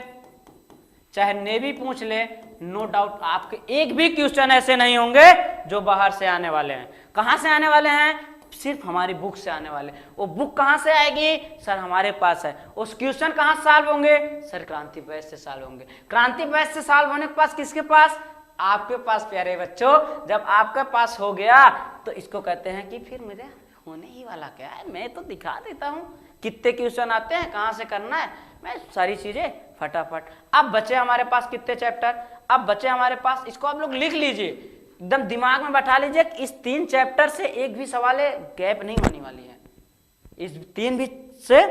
चाहे नेवी पूछ ले, नो डाउट आपके एक भी क्वेश्चन ऐसे नहीं होंगे जो बाहर से आने वाले हैं। कहां से आने वाले हैं? सिर्फ हमारी बुक से आने वाले। वो बुक कहां से आएगी? सर हमारे पास है। उस क्वेश्चन कहां से सॉल्व होंगे? सर क्रांति बैच से सॉल्व होंगे। क्रांति बैच से सॉल्व होने के पास किसके पास? आपके पास प्यारे बच्चों। जब आपके पास हो गया तो इसको कहते हैं कि फिर मुझे होने ही वाला क्या है, मैं तो दिखा देता हूं कितने क्वेश्चन आते हैं, कहां से करना है, मैं सारी चीजें फटाफट। अब बचे हमारे पास कितने चैप्टर? अब बचे हमारे पास, इसको आप लोग लिख लीजिए, एकदम दिमाग में बैठा लीजिए, इस 3 चैप्टर से एक भी सवाल गैप नहीं होने वाली है, इस 3 भी से।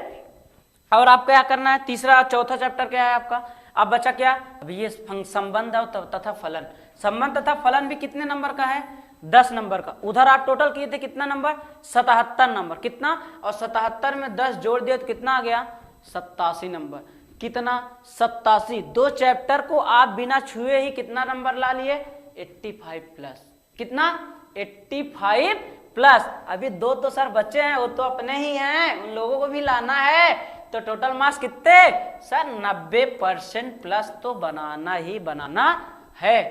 और आपको क्या करना है? तीसरा चौथा चैप्टर क्या है आपका? अब बचा क्या? अभी ये संबंध तथा फलन। संबंध तथा फलन भी कितने नंबर का है? 10 नंबर का। उधर आप टोटल किए थे कितना नंबर? 77 नंबर। कितना? और 77 में 10 जोड़ दिया तो कितना आ गया? 87 नंबर। कितना? 87। 2 चैप्टर को आप बिना छुए ही कितना नंबर ला लिए? 85 प्लस। कितना? 85 प्लस। अभी 2 तो सर बच्चे हैं, वो तो अपने ही हैं, उन लोगों को भी लाना है। तो टोटल मार्क्स कितने? सर 90% प्लस तो बनाना ही बनाना है।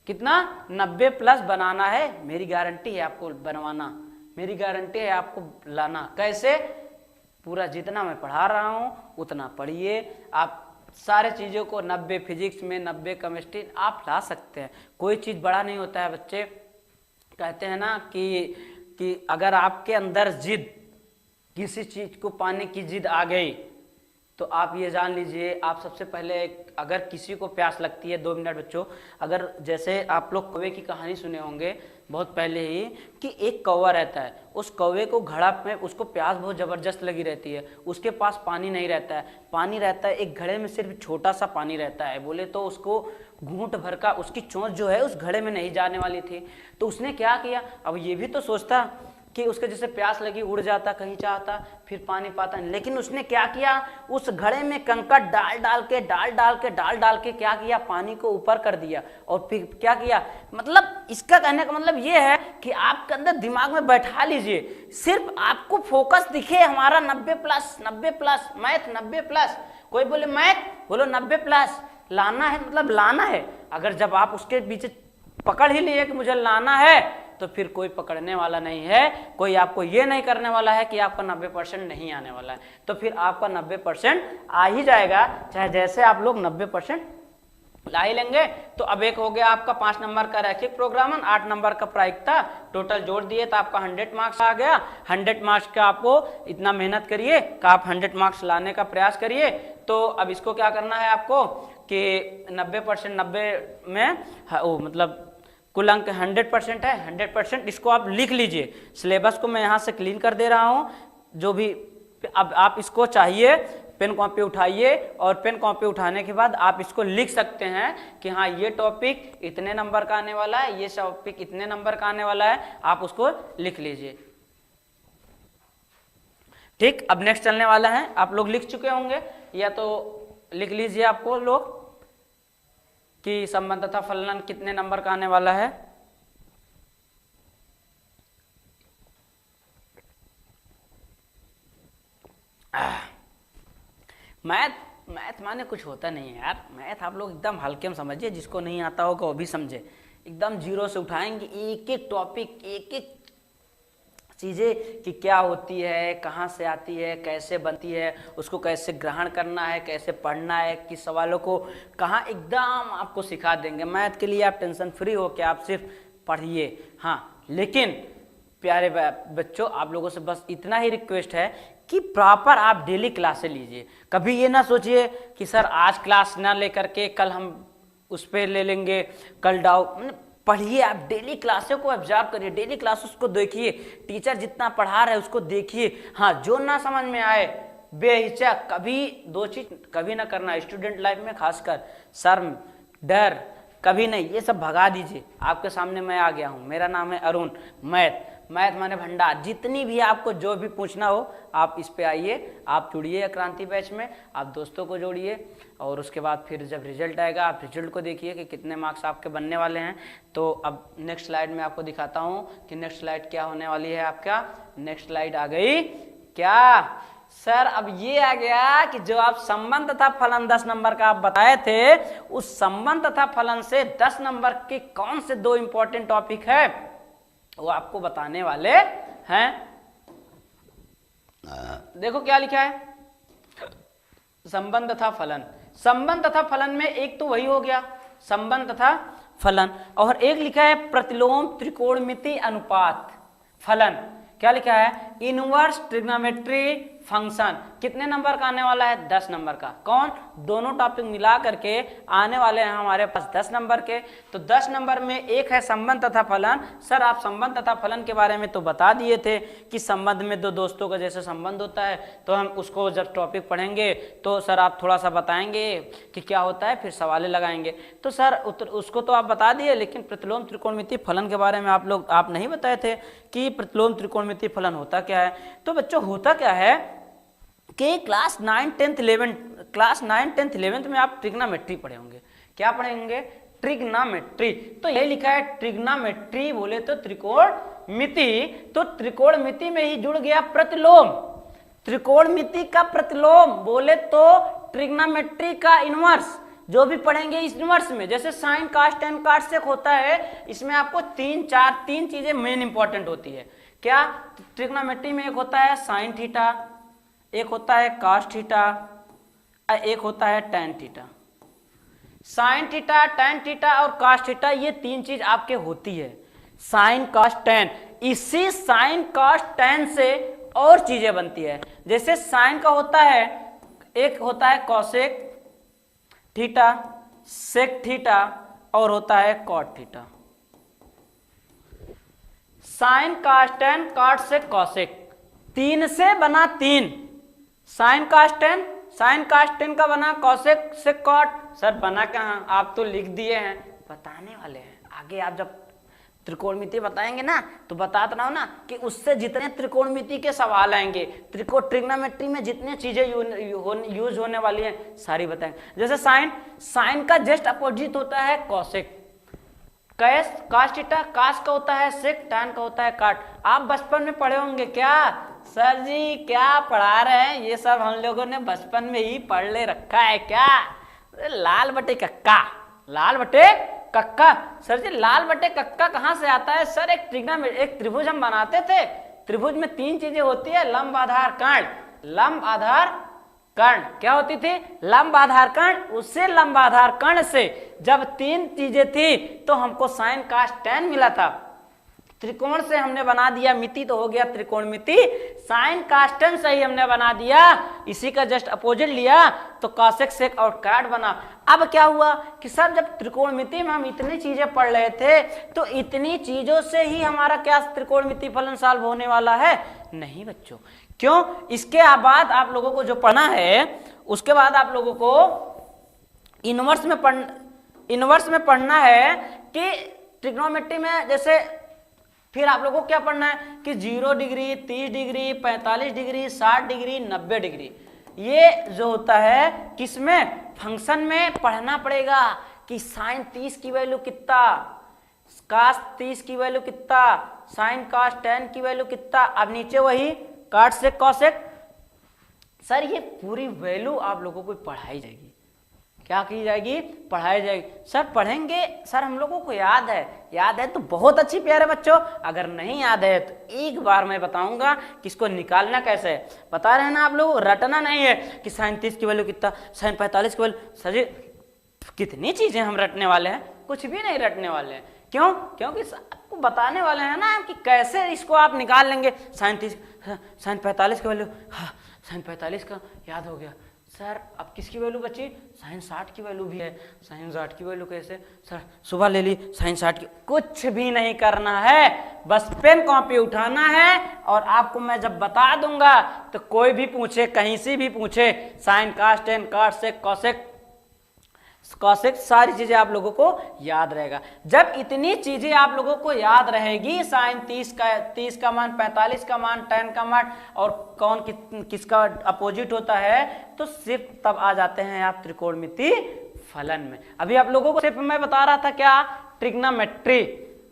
कितना? 90 प्लस बनाना है। मेरी गारंटी है आपको बनवाना, मेरी गारंटी है आपको लाना। कैसे? पूरा जितना मैं पढ़ा रहा हूं उतना पढ़िए। आप सारे चीज़ों को 90 फिजिक्स में, 90 केमिस्ट्री आप ला सकते हैं। कोई चीज़ बड़ा नहीं होता है बच्चे। कहते हैं ना कि अगर आपके अंदर जिद, किसी चीज़ को पाने की जिद आ गई, तो आप ये जान लीजिए, आप सबसे पहले अगर किसी को प्यास लगती है, 2 मिनट बच्चों, अगर जैसे आप लोग कौवे की कहानी सुने होंगे बहुत पहले ही, कि एक कौवा रहता है, उस कौवे को घड़ा में, उसको प्यास बहुत ज़बरदस्त लगी रहती है, उसके पास पानी नहीं रहता है। पानी रहता है एक घड़े में, सिर्फ छोटा सा पानी रहता है, बोले तो उसको घूंट भर का, उसकी चोंच जो है उस घड़े में नहीं जाने वाली थी। तो उसने क्या किया? अब ये भी तो सोचता कि उसके जैसे प्यास लगी, उड़ जाता, कहीं चाहता, फिर पानी पाता नहीं। लेकिन उसने क्या किया? उस घड़े में कंकड़ डाल डाल के क्या किया? पानी को ऊपर कर दिया। और फिर क्या किया? मतलब इसका कहने का मतलब ये है कि आपके अंदर दिमाग में बैठा लीजिए, सिर्फ आपको फोकस दिखे हमारा 90 प्लस, 90 प्लस, मैथ 90 प्लस। कोई बोले मैथ, बोलो 90 प्लस लाना है, मतलब लाना है। अगर जब आप उसके पीछे पकड़ ही लिए कि मुझे लाना है, तो फिर कोई पकड़ने वाला नहीं है, कोई आपको ये नहीं करने वाला है कि आपका 90% नहीं आने वाला है। तो फिर आपका 90% आ ही जाएगा, चाहे जैसे आप लोग 90% ला ही लेंगे। तो अब एक हो गया आपका 5 नंबर का रैखिक प्रोग्रामन, 8 नंबर का प्रायिकता, टोटल जोड़ दिए तो आपका 100 मार्क्स आ गया। 100 मार्क्स का आपको इतना मेहनत करिए कि आप 100 मार्क्स लाने का प्रयास करिए। तो अब इसको क्या करना है आपको कि 90% 90 में मतलब कुल अंक 100% है, 100%। इसको आप लिख लीजिए। सिलेबस को मैं यहाँ से क्लीन कर दे रहा हूँ, जो भी। अब आप इसको चाहिए पेन कॉपी उठाइए, और पेन कॉपी उठाने के बाद आप इसको लिख सकते हैं कि हाँ ये टॉपिक इतने नंबर का आने वाला है, ये टॉपिक इतने नंबर का आने वाला है, आप उसको लिख लीजिए। ठीक, अब नेक्स्ट चलने वाला है। आप लोग लिख चुके होंगे, या तो लिख लीजिए आपको लोग कि संबंध तथा फलन कितने नंबर का आने वाला है। मैथ माने कुछ होता नहीं है यार। मैथ आप लोग एकदम हल्के में समझिए, जिसको नहीं आता होगा वो भी समझे। एकदम जीरो से उठाएंगे, एक एक टॉपिक, एक एक चीज़ें कि क्या होती है, कहाँ से आती है, कैसे बनती है, उसको कैसे ग्रहण करना है, कैसे पढ़ना है, किस सवालों को कहाँ, एकदम आपको सिखा देंगे। मैथ के लिए आप टेंशन फ्री हो के आप सिर्फ पढ़िए। हाँ, लेकिन प्यारे बच्चों, आप लोगों से बस इतना ही रिक्वेस्ट है कि प्रॉपर आप डेली क्लासेस लीजिए। कभी ये ना सोचिए कि सर आज क्लास ना लेकर के कल हम उस पर ले लेंगे, कल डाउट। पढ़िए, आप डेली क्लासों को ऑब्जर्व करिए, डेली क्लासेस को देखिए, टीचर जितना पढ़ा रहे हैं उसको देखिए। हाँ, जो ना समझ में आए बेहिचक कभी दो चीज कभी ना करना, स्टूडेंट लाइफ में खासकर शर्म डर कभी नहीं, ये सब भगा दीजिए। आपके सामने मैं आ गया हूँ, मेरा नाम है अरुण। मैथ माने भंडार। जितनी भी आपको जो भी पूछना हो आप इस पे आइए, आप जुड़िए क्रांति बैच में, आप दोस्तों को जोड़िए, और उसके बाद फिर जब रिजल्ट आएगा आप रिजल्ट को देखिए कि कितने मार्क्स आपके बनने वाले हैं। तो अब नेक्स्ट स्लाइड में आपको दिखाता हूँ कि नेक्स्ट स्लाइड क्या होने वाली है आपका। नेक्स्ट स्लाइड आ गई क्या सर? अब ये आ गया कि जो आप संबंध तथा फलन 10 नंबर का आप बताए थे, उस संबंध तथा फलन से 10 नंबर के कौन से दो इंपॉर्टेंट टॉपिक है वो आपको बताने वाले हैं। देखो क्या लिखा है, संबंध तथा फलन। संबंध तथा फलन में एक तो वही हो गया संबंध तथा फलन, और एक लिखा है प्रतिलोम त्रिकोणमिति अनुपात फलन। क्या लिखा है? Inverse trigonometry function. कितने नंबर का आने वाला है? 10 नंबर का। कौन? दोनों टॉपिक मिला करके आने वाले हैं हमारे पास 10 नंबर के। तो 10 नंबर में एक है संबंध तथा फलन। सर आप संबंध तथा फलन के बारे में तो बता दिए थे कि संबंध में दो दोस्तों का जैसे संबंध होता है, तो हम उसको जब टॉपिक पढ़ेंगे तो सर आप थोड़ा सा बताएंगे कि क्या होता है, फिर सवालें लगाएंगे। तो सर उसको तो आप बता दिए, लेकिन प्रतिलोम त्रिकोणमिति फलन के बारे में आप नहीं बताए थे कि प्रतिलोम त्रिकोणमिति फलन होता क्या है। तो बच्चों होता क्या है कि क्लास 9, 10, 11th में आप ट्रिग्नोमेट्री पढ़े होंगे। क्या पढ़ेंगे? ट्रिग्नोमेट्री। तो ये लिखा है ट्रिग्नोमेट्री बोले तो त्रिकोणमिति, तो त्रिकोणमिति में ही जुड़ गया प्रतिलोम। त्रिकोणमिति का प्रतिलोम बोले तो ट्रिग्नोमेट्री का इनवर्स, जो भी पढ़ेंगे इस इनवर्स में, जैसे साइन कास टेन काट सेक होता है, इसमें आपको तीन चीजें मेन इंपॉर्टेंट होती है। क्या? ट्रिग्नोमेट्री में एक होता है साइन थीटा, एक होता है कास थीटा, एक होता है tan theta. Sine theta, tan theta और कास थीटा, ये तीन चीज आपके होती है। साइन कास टैन, इसी साइन कास टैन से और चीजें बनती है। जैसे साइन का होता है, एक होता है कॉसेक थीटा, सेक थीटा, और होता है कॉट थीटा। साइन कास टैन कॉट सेक कॉसेक, तीन से बना तीन। साइन कास टेन का बना कॉसेक से कॉट। सर बना कहाँ? आप तो लिख दिए हैं, बताने वाले हैं आगे। आप जब त्रिकोणमिति बताएंगे ना तो बताता रहा हूं ना कि उससे जितने त्रिकोणमिति के सवाल आएंगे, ट्रिग्नोमेट्री में जितनी चीजें यूज होने वाली हैं सारी बताएंगे। जैसे साइन का जस्ट अपोजिट होता है कॉसेक। कास थीटा, कास का होता है सेक, टैन का होता है काट। आप बचपन में पढ़े होंगे क्या? सर जी क्या पढ़ा रहे हैं, ये सब हम लोगों ने बचपन में ही पढ़ ले रखा है क्या? लाल बटे कक्का, लाल बटे कक्का। सर जी लाल बटे कक्का कहाँ से आता है? सर एक त्रिभुज हम बनाते थे, त्रिभुज में तीन चीजें होती है, लंब आधार कर्ण। लंब आधार कर्ण क्या होती थी? लंब आधार कर्ण। उससे लंब आधार कर्ण से जब तीन चीजें थी तो हमको साइन कास टैन मिला था। त्रिकोण से हमने बना दिया मिति, तो हो गया त्रिकोणमिति। साइन कास टैन से ही हमने बना दिया, इसी का जस्ट अपोजिट लिया तो कॉसेक सेक और काट बना। अब क्या हुआ कि सर जब त्रिकोणमिति में हम इतनी चीजें पढ़ रहे थे तो इतनी चीजों से ही हमारा क्या त्रिकोणमिति फलन सॉल्व होने वाला है? नहीं बच्चों। क्यों? इसके बाद आप लोगों को जो पढ़ना है, उसके बाद आप लोगों को इनवर्स में पढ़ना है कि ट्रिग्नोमेट्री में जैसे फिर आप लोगों को क्या पढ़ना है कि 0 degree, 30 degree, 45 degree, 60 degree, 90 degree, ये जो होता है किसमें? फंक्शन में पढ़ना पड़ेगा कि साइन 30 की वैल्यू कितना, कास 30 की वैल्यू कितना, साइन कास टैन की वैल्यू कितना। अब नीचे वही काट सेक कॉसेक। सर ये पूरी वैल्यू आप लोगों को पढ़ाई जाएगी। क्या की जाएगी, पढ़ाई जाएगी। सर पढ़ेंगे, सर हम लोगों को याद है तो बहुत अच्छी प्यारे बच्चों, अगर नहीं याद है तो एक बार मैं बताऊंगा कि इसको निकालना कैसे है। बता रहे हैं ना आप लोग, रटना नहीं है कि sin 30 की वैल्यू कितना, sin 45 की वैल्यू। सर कितनी चीजें हम रटने वाले हैं, कुछ भी नहीं रटने वाले हैं। क्यों? क्योंकि आपको बताने वाले हैं ना कि कैसे इसको आप निकाल लेंगे। sin 45 की वैल्यू, हाँ sin 45 का याद हो गया। सर अब किसकी वैल्यू बची, sin 60 की वैल्यू भी है। sin 60 की वैल्यू कैसे, सर सुबह ले ली sin 60 की। कुछ भी नहीं करना है, बस पेन कॉपी उठाना है और आपको मैं जब बता दूंगा तो कोई भी पूछे, कहीं से भी पूछे, sin cos tan cos sec cosec सारी चीजें आप लोगों को याद रहेगा। जब इतनी चीजें आप लोगों को याद रहेगी, साइन 30 का मान, 45 का मान, tan का मान और कौन किसका अपोजिट होता है, तो सिर्फ तब आ जाते हैं आप त्रिकोणमिति फलन में। अभी आप लोगों को सिर्फ मैं बता रहा था क्या, ट्रिग्नोमेट्री।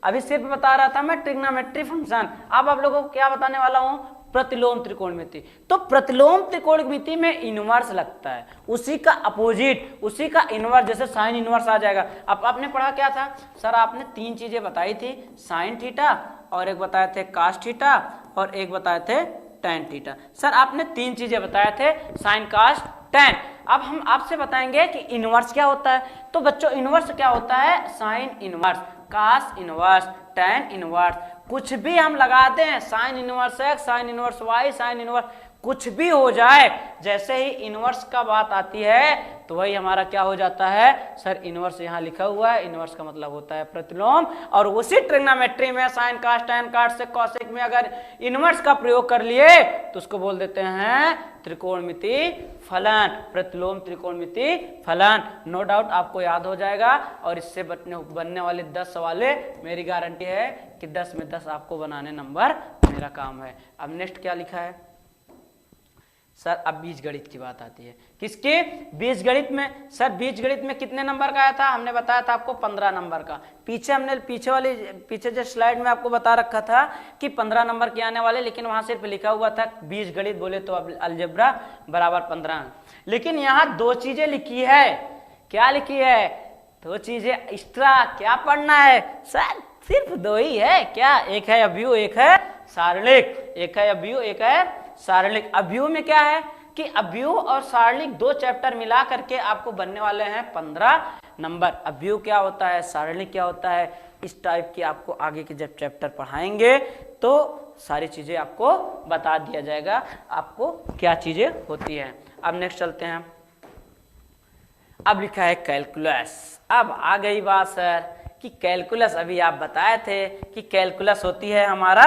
अभी सिर्फ बता रहा था मैं ट्रिग्नोमेट्री फंक्शन। अब आप लोगों को क्या बताने वाला हूं, प्रतिलोम त्रिकोणमिति। तो प्रतिलोम त्रिकोणमिति में इनवर्स लगता है, उसी का अपोजिट, उसी का इनवर्स, जैसे साइन इनवर्स आ जाएगा। अब आपने पढ़ा क्या था सर, आपने 3 चीजें बताई थी, साइन थीटा और एक बताए थे कास थीटा और एक बताए थे टैन थीटा। सर आपने 3 चीजें बताए थे, साइन कास टैन। अब हम आपसे बताएंगे कि इनवर्स क्या होता है। तो बच्चों इनवर्स क्या होता है, sine inverse, cos inverse, tan inverse, कुछ भी हम लगाते हैं, sine inverse x, sine inverse y, sine inverse कुछ भी हो जाए, जैसे ही इनवर्स का बात आती है तो वही हमारा क्या हो जाता है, सर इनवर्स यहाँ लिखा हुआ है, इनवर्स का मतलब होता है प्रतिलोम। और उसी ट्रिग्नोमेट्री में साइन कास टैन काट से कॉसेक में अगर इनवर्स का प्रयोग कर लिए तो उसको बोल देते हैं त्रिकोणमिति फलन, प्रतिलोम त्रिकोणमिति फलन। नो डाउट आपको याद हो जाएगा और इससे बनने वाले 10 सवाले मेरी गारंटी है कि 10 में 10 आपको बनाने नंबर मेरा काम है। अब नेक्स्ट क्या लिखा है सर, अब बीजगणित की बात आती है। किसके, बीजगणित में। सर बीजगणित में कितने नंबर का आया था, हमने बताया था आपको 15 नंबर का। हमने पीछे जो स्लाइड में आपको बता रखा था कि 15 नंबर के आने वाले, लेकिन वहां सिर्फ लिखा हुआ था बीजगणित बोले तो अलजेब्रा बराबर 15। लेकिन यहाँ 2 चीजें लिखी है। क्या लिखी है, 2 चीजें एक्स्ट्रा। क्या पढ़ना है सर, सिर्फ 2 ही है क्या, एक है अवयव, एक है सारणिक। एक है अवयव, एक है सारणिक। अवयव में क्या है कि अवयव और सारणिक 2 चैप्टर मिला करके आपको बनने वाले हैं 15 नंबर। अवयव क्या होता है, सारणिक क्या होता है, इस टाइप की आपको आगे के जब चैप्टर पढ़ाएंगे तो सारी चीजें आपको बता दिया जाएगा आपको क्या चीजें होती है। अब नेक्स्ट चलते हैं। अब लिखा है कैलकुलस। अब आ गई बात सर कि कैलकुलस, अभी आप बताए थे कि कैलकुलस होती है हमारा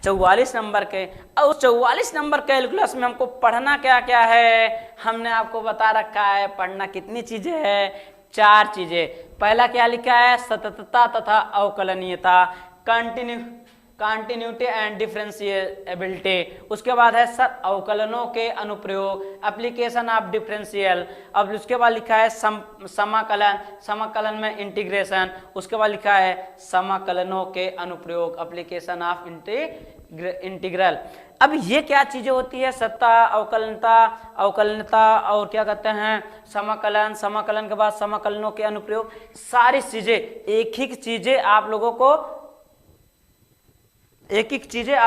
44 नंबर के। और 44 नंबर कैलकुलस में हमको पढ़ना क्या क्या है, हमने आपको बता रखा है। पढ़ना कितनी चीजें है, 4 चीजें। पहला क्या लिखा है, सततता तथा अवकलनीयता, कंटिन्यूटी एंड डिफरेंशिएबिलिटी। उसके बाद है सर अवकलनों के अनुप्रयोग, एप्लीकेशन ऑफ डिफरेंशियल। अब उसके बाद लिखा है समाकलन, समाकलन में इंटीग्रेशन। उसके बाद लिखा है समाकलनों के अनुप्रयोग, एप्लीकेशन ऑफ इंटीग्रल। अब ये क्या चीजें होती है, सत्ता, अवकलनता और क्या कहते हैं समाकलन। समाकलन के बाद समाकलनों के अनुप्रयोग, सारी चीजें एक एक चीजें आप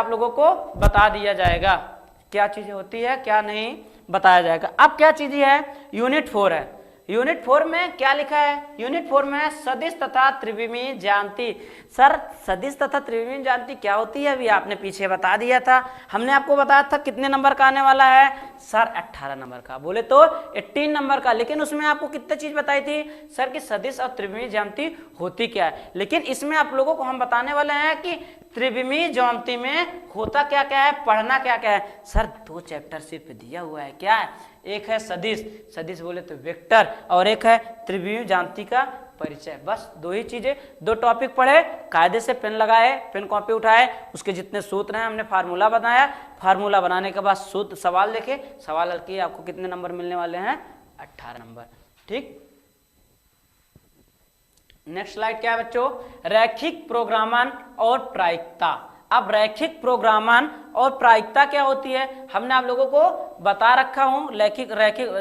लोगों को बता दिया जाएगा। क्या चीजें होती है क्या नहीं बताया जाएगा। अब क्या चीजें है, यूनिट 4 है। यूनिट 4 में क्या लिखा है, यूनिट 4 में है सदिश तथा त्रिविमीय ज्यामिति। सर सदिश तथा त्रिविमीय ज्यामिति क्या होती है, अभी आपने पीछे बता दिया था। हमने आपको बताया था कितने नंबर का आने वाला है सर, 18 नंबर का, बोले तो 18 नंबर का। लेकिन उसमें आपको कितने चीज बताई थी सर कि सदिश और त्रिविमीय ज्यामिति होती क्या है। लेकिन इसमें आप लोगों को हम बताने वाले हैं कि त्रिविमीय ज्यामिति में होता क्या क्या है, पढ़ना क्या क्या है। सर 2 चैप्टर सिर्फ दिया हुआ है, क्या है, एक है सदिश, सदिश बोले तो वेक्टर, और एक है त्रिविमीय ज्यामिति का परिचय। बस 2 ही चीजें, 2 टॉपिक पढ़े, कायदे से पेन लगाए, पेन कॉपी उठाए, उसके जितने सूत्र हैं हमने फार्मूला बनाया, फार्मूला बनाने के बाद सूत्र सवाल देखे, सवाल हल किए, आपको कितने नंबर मिलने वाले हैं, 18 नंबर। ठीक, नेक्स्ट स्लाइड क्या है बच्चों, रैखिक प्रोग्रामन और प्रायिकता। अब रैखिक प्रोग्रामन और प्रायिकता क्या होती है, हमने आप लोगों को बता रखा हूं, रैखिक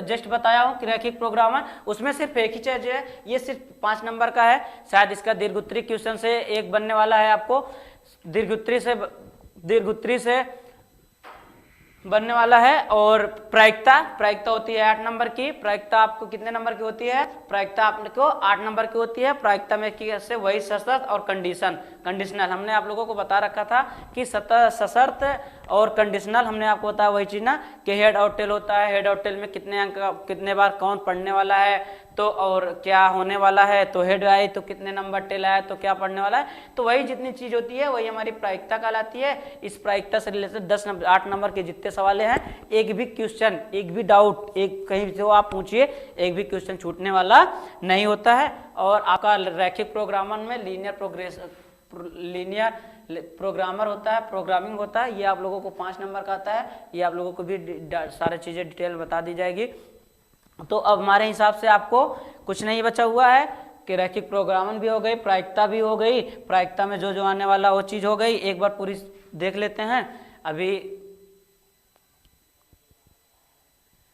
जस्ट बताया हूं कि रैखिक प्रोग्रामन, उसमें सिर्फ एक ही चीज है, ये सिर्फ 5 नंबर का है, शायद इसका दीर्घोत्तरी क्वेश्चन से एक बनने वाला है, आपको दीर्घोत्तरी से बनने वाला है। और प्रायिकता होती है 8 नंबर की। प्रायिकता आपको कितने नंबर की होती है, प्रायिकता आपको 8 नंबर की होती है। प्रायिकता में कैसे, वही सशर्त और कंडीशनल हमने आप लोगों को बता रखा था कि सशर्त और कंडीशनल हमने आपको बताया वही चीज ना कि हेड और टेल होता है, हेड और टेल में कितने अंक कितने बार कौन पढ़ने वाला है, तो और क्या होने वाला है, तो हेड आए तो कितने नंबर, टेल आए तो क्या पढ़ने वाला है, तो वही जितनी चीज होती है वही हमारी प्रायिकता कहलाती है। इस प्रायिकता से रिलेटेड 8 नंबर के जितने सवाल हैं, एक भी क्वेश्चन, एक भी डाउट, एक कहीं से आप पूछिए, एक भी क्वेश्चन छूटने वाला नहीं होता है। और आपका रैखिक प्रोग्रामर में लीनियर प्रोग्रामर होता है, प्रोग्रामिंग होता है, ये आप लोगों को 5 नंबर का आता है, ये आप लोगों को भी सारी चीजें डिटेल बता दी जाएगी। तो अब हमारे हिसाब से आपको कुछ नहीं बचा हुआ है कि रैखिक प्रोग्रामन भी हो गई, प्रायिकता भी हो गई, प्रायिकता में जो आने वाला वो चीज हो गई। एक बार पूरी देख लेते हैं।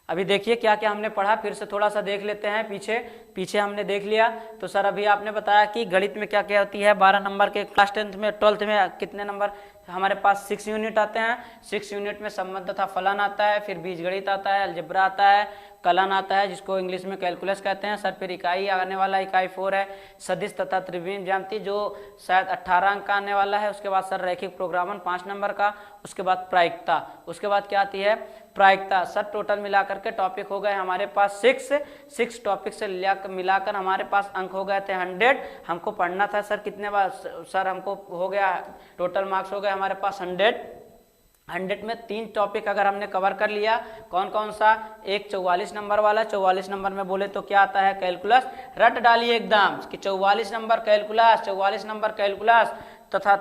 अभी देखिए क्या क्या हमने पढ़ा, फिर से थोड़ा सा देख लेते हैं। पीछे हमने देख लिया। तो सर अभी आपने बताया कि गणित में क्या क्या होती है, 12 नंबर के, क्लास 10th में 12th में कितने नंबर हमारे पास 6 यूनिट आते हैं। 6 यूनिट में संबंध तथा फलन आता है, फिर बीजगणित आता है, अलजेब्रा आता है, कलन आता है जिसको इंग्लिश में कैलकुलस कहते हैं सर। फिर इकाई आने वाला, इकाई 4 है, सदिश तथा त्रिविम ज्यामिति जो शायद 18 अंक का आने वाला है। उसके बाद सर रैखिक प्रोग्रामन 5 नंबर का। उसके बाद प्रायिकता, उसके बाद क्या आती है प्रायिकता। सर टोटल मिलाकर के टॉपिक हो गए हमारे पास 6 टॉपिक से मिलाकर हमारे पास अंक हो गए थे 100। हमको पढ़ना था सर कितने बार, सर हमको हो गया टोटल मार्क्स हो गए हमारे पास 100 में 3 टॉपिक अगर हमने कवर कर लिया, कौन कौन सा, एक 44 नंबर वाला, 44 नंबर में बोले तो क्या आता है कैलकुलस, रट डालिए एकदम कि 44 नंबर कैलकुलस, 44 नंबर कैलकुलस। तथा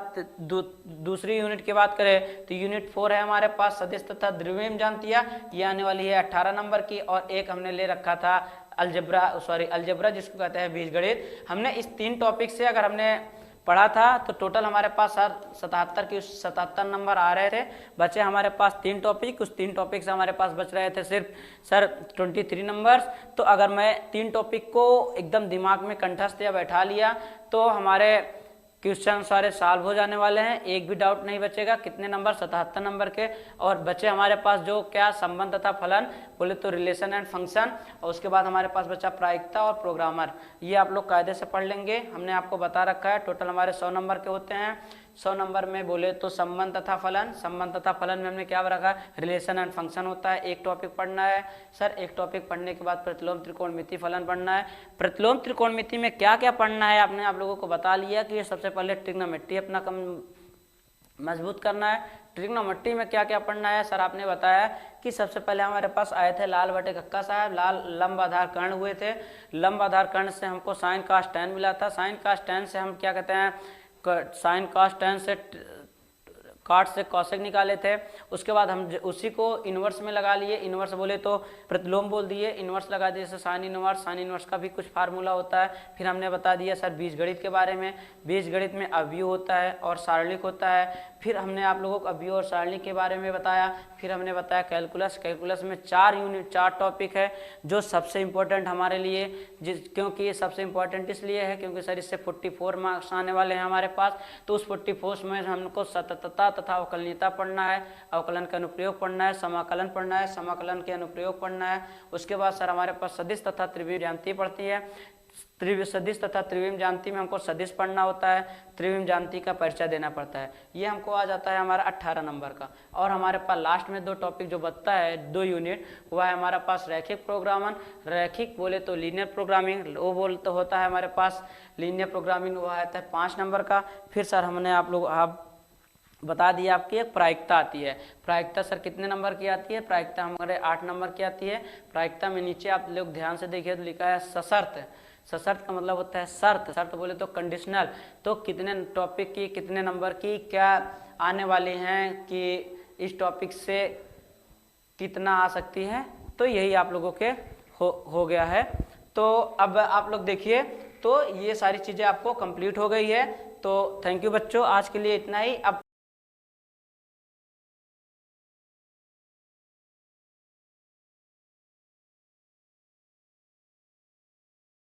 दूसरी यूनिट की बात करें तो यूनिट 4 है हमारे पास सदिश तथा द्विविम ज्यामितियां, ये आने वाली है 18 नंबर की। और एक हमने ले रखा था अलजेब्रा जिसको कहते हैं बीजगणित। हमने इस 3 टॉपिक से अगर हमने पढ़ा था तो टोटल हमारे पास सर 77 नंबर आ रहे थे। बचे हमारे पास 3 टॉपिक, उस 3 टॉपिक से हमारे पास बच रहे थे सिर्फ सर 23 नंबर्स। तो अगर मैं 3 टॉपिक को एकदम दिमाग में कंठस्थ या बैठा लिया तो हमारे क्वेश्चन सारे सॉल्व हो जाने वाले हैं, एक भी डाउट नहीं बचेगा। कितने नंबर, 77 नंबर के। और बचे हमारे पास जो क्या संबंध तथा फलन बोले तो रिलेशन एंड फंक्शन। और उसके बाद हमारे पास बचा प्रायिकता और प्रोग्रामर, ये आप लोग कायदे से पढ़ लेंगे। हमने आपको बता रखा है टोटल हमारे 100 नंबर के होते हैं। 100 नंबर में बोले तो संबंध तथा फलन, संबंध तथा फलन में हमने क्या रखा, रिलेशन एंड फंक्शन होता है। एक टॉपिक पढ़ना है सर, एक टॉपिक पढ़ने के बाद प्रतिलोम त्रिकोणमिति फलन पढ़ना है। प्रतिलोम त्रिकोणमिति में क्या क्या पढ़ना है आपने आप लोगों को बता लिया कि सबसे पहले ट्रिग्नोमेट्री अपना मजबूत करना है। ट्रिग्नोमेट्री में क्या क्या पढ़ना है सर, आपने बताया कि सबसे पहले हमारे पास आए थे लाल बटे कक्का साहब, लाल लंब आधार कर्ण हुए थे। लंब आधार कर्ण से हमको साइन कास टैन मिला था। साइन कास टैन से हम क्या कहते हैं, साइन कास टैन से काट से कौशिक निकाले थे। उसके बाद हम उसी को इनवर्स में लगा लिए। इनवर्स बोले तो प्रतिलोम बोल दिए, इनवर्स लगा दिए जैसे साइन इनवर्स का भी कुछ फार्मूला होता है। फिर हमने बता दिया सर बीजगणित के बारे में, बीजगणित में अवयव होता है और सारणिक होता है। फिर हमने आप लोगों को अवयव और सारणिक के बारे में बताया। फिर हमने बताया कैलकुलस में 4 टॉपिक है जो सबसे इम्पोर्टेंट हमारे लिए, क्योंकि ये सबसे इम्पोर्टेंट इसलिए है क्योंकि सर इससे 44 मार्क्स आने वाले हैं हमारे पास। तो उस 44 में हमको सततता तथा अवकलनीयता पढ़ना है, अवकलन का अनुप्रयोग पढ़ना है, समाकलन पढ़ना है, समाकलन के अनुप्रयोग पढ़ना है। उसके बाद सर हमारे पास सदिश तथा त्रिविम ज्यामिति पढ़ती है। सदिश तथा त्रिविम ज्यामिति में हमको सदिश पढ़ना होता है, त्रिविम ज्यामिति का परिचय देना पड़ता है। ये हमको आ जाता है हमारा 18 नंबर का। और हमारे पास लास्ट में 2 टॉपिक जो बचता है 2 यूनिट, वह है हमारे पास रैखिक प्रोग्रामन। रैखिक बोले तो लीनियर प्रोग्रामिंग, वो बोल तो होता है हमारे पास लीनियर प्रोग्रामिंग, वो आता है 5 नंबर का। फिर सर हमने आप बता दिया आपकी एक प्रायिकता आती है। प्रायिकता सर कितने नंबर की आती है, प्रायिकता हमारे 8 नंबर की आती है। प्रायिकता में नीचे आप लोग ध्यान से देखिए तो लिखा है सशर्त। सशर्त का मतलब होता है शर्त, शर्त बोले तो कंडीशनल। तो कितने टॉपिक की कितने नंबर की क्या आने वाली हैं कि इस टॉपिक से कितना आ सकती है, तो यही आप लोगों के हो गया है। तो अब आप लोग देखिए तो ये सारी चीज़ें आपको कंप्लीट हो गई है। तो थैंक यू बच्चों, आज के लिए इतना ही। अब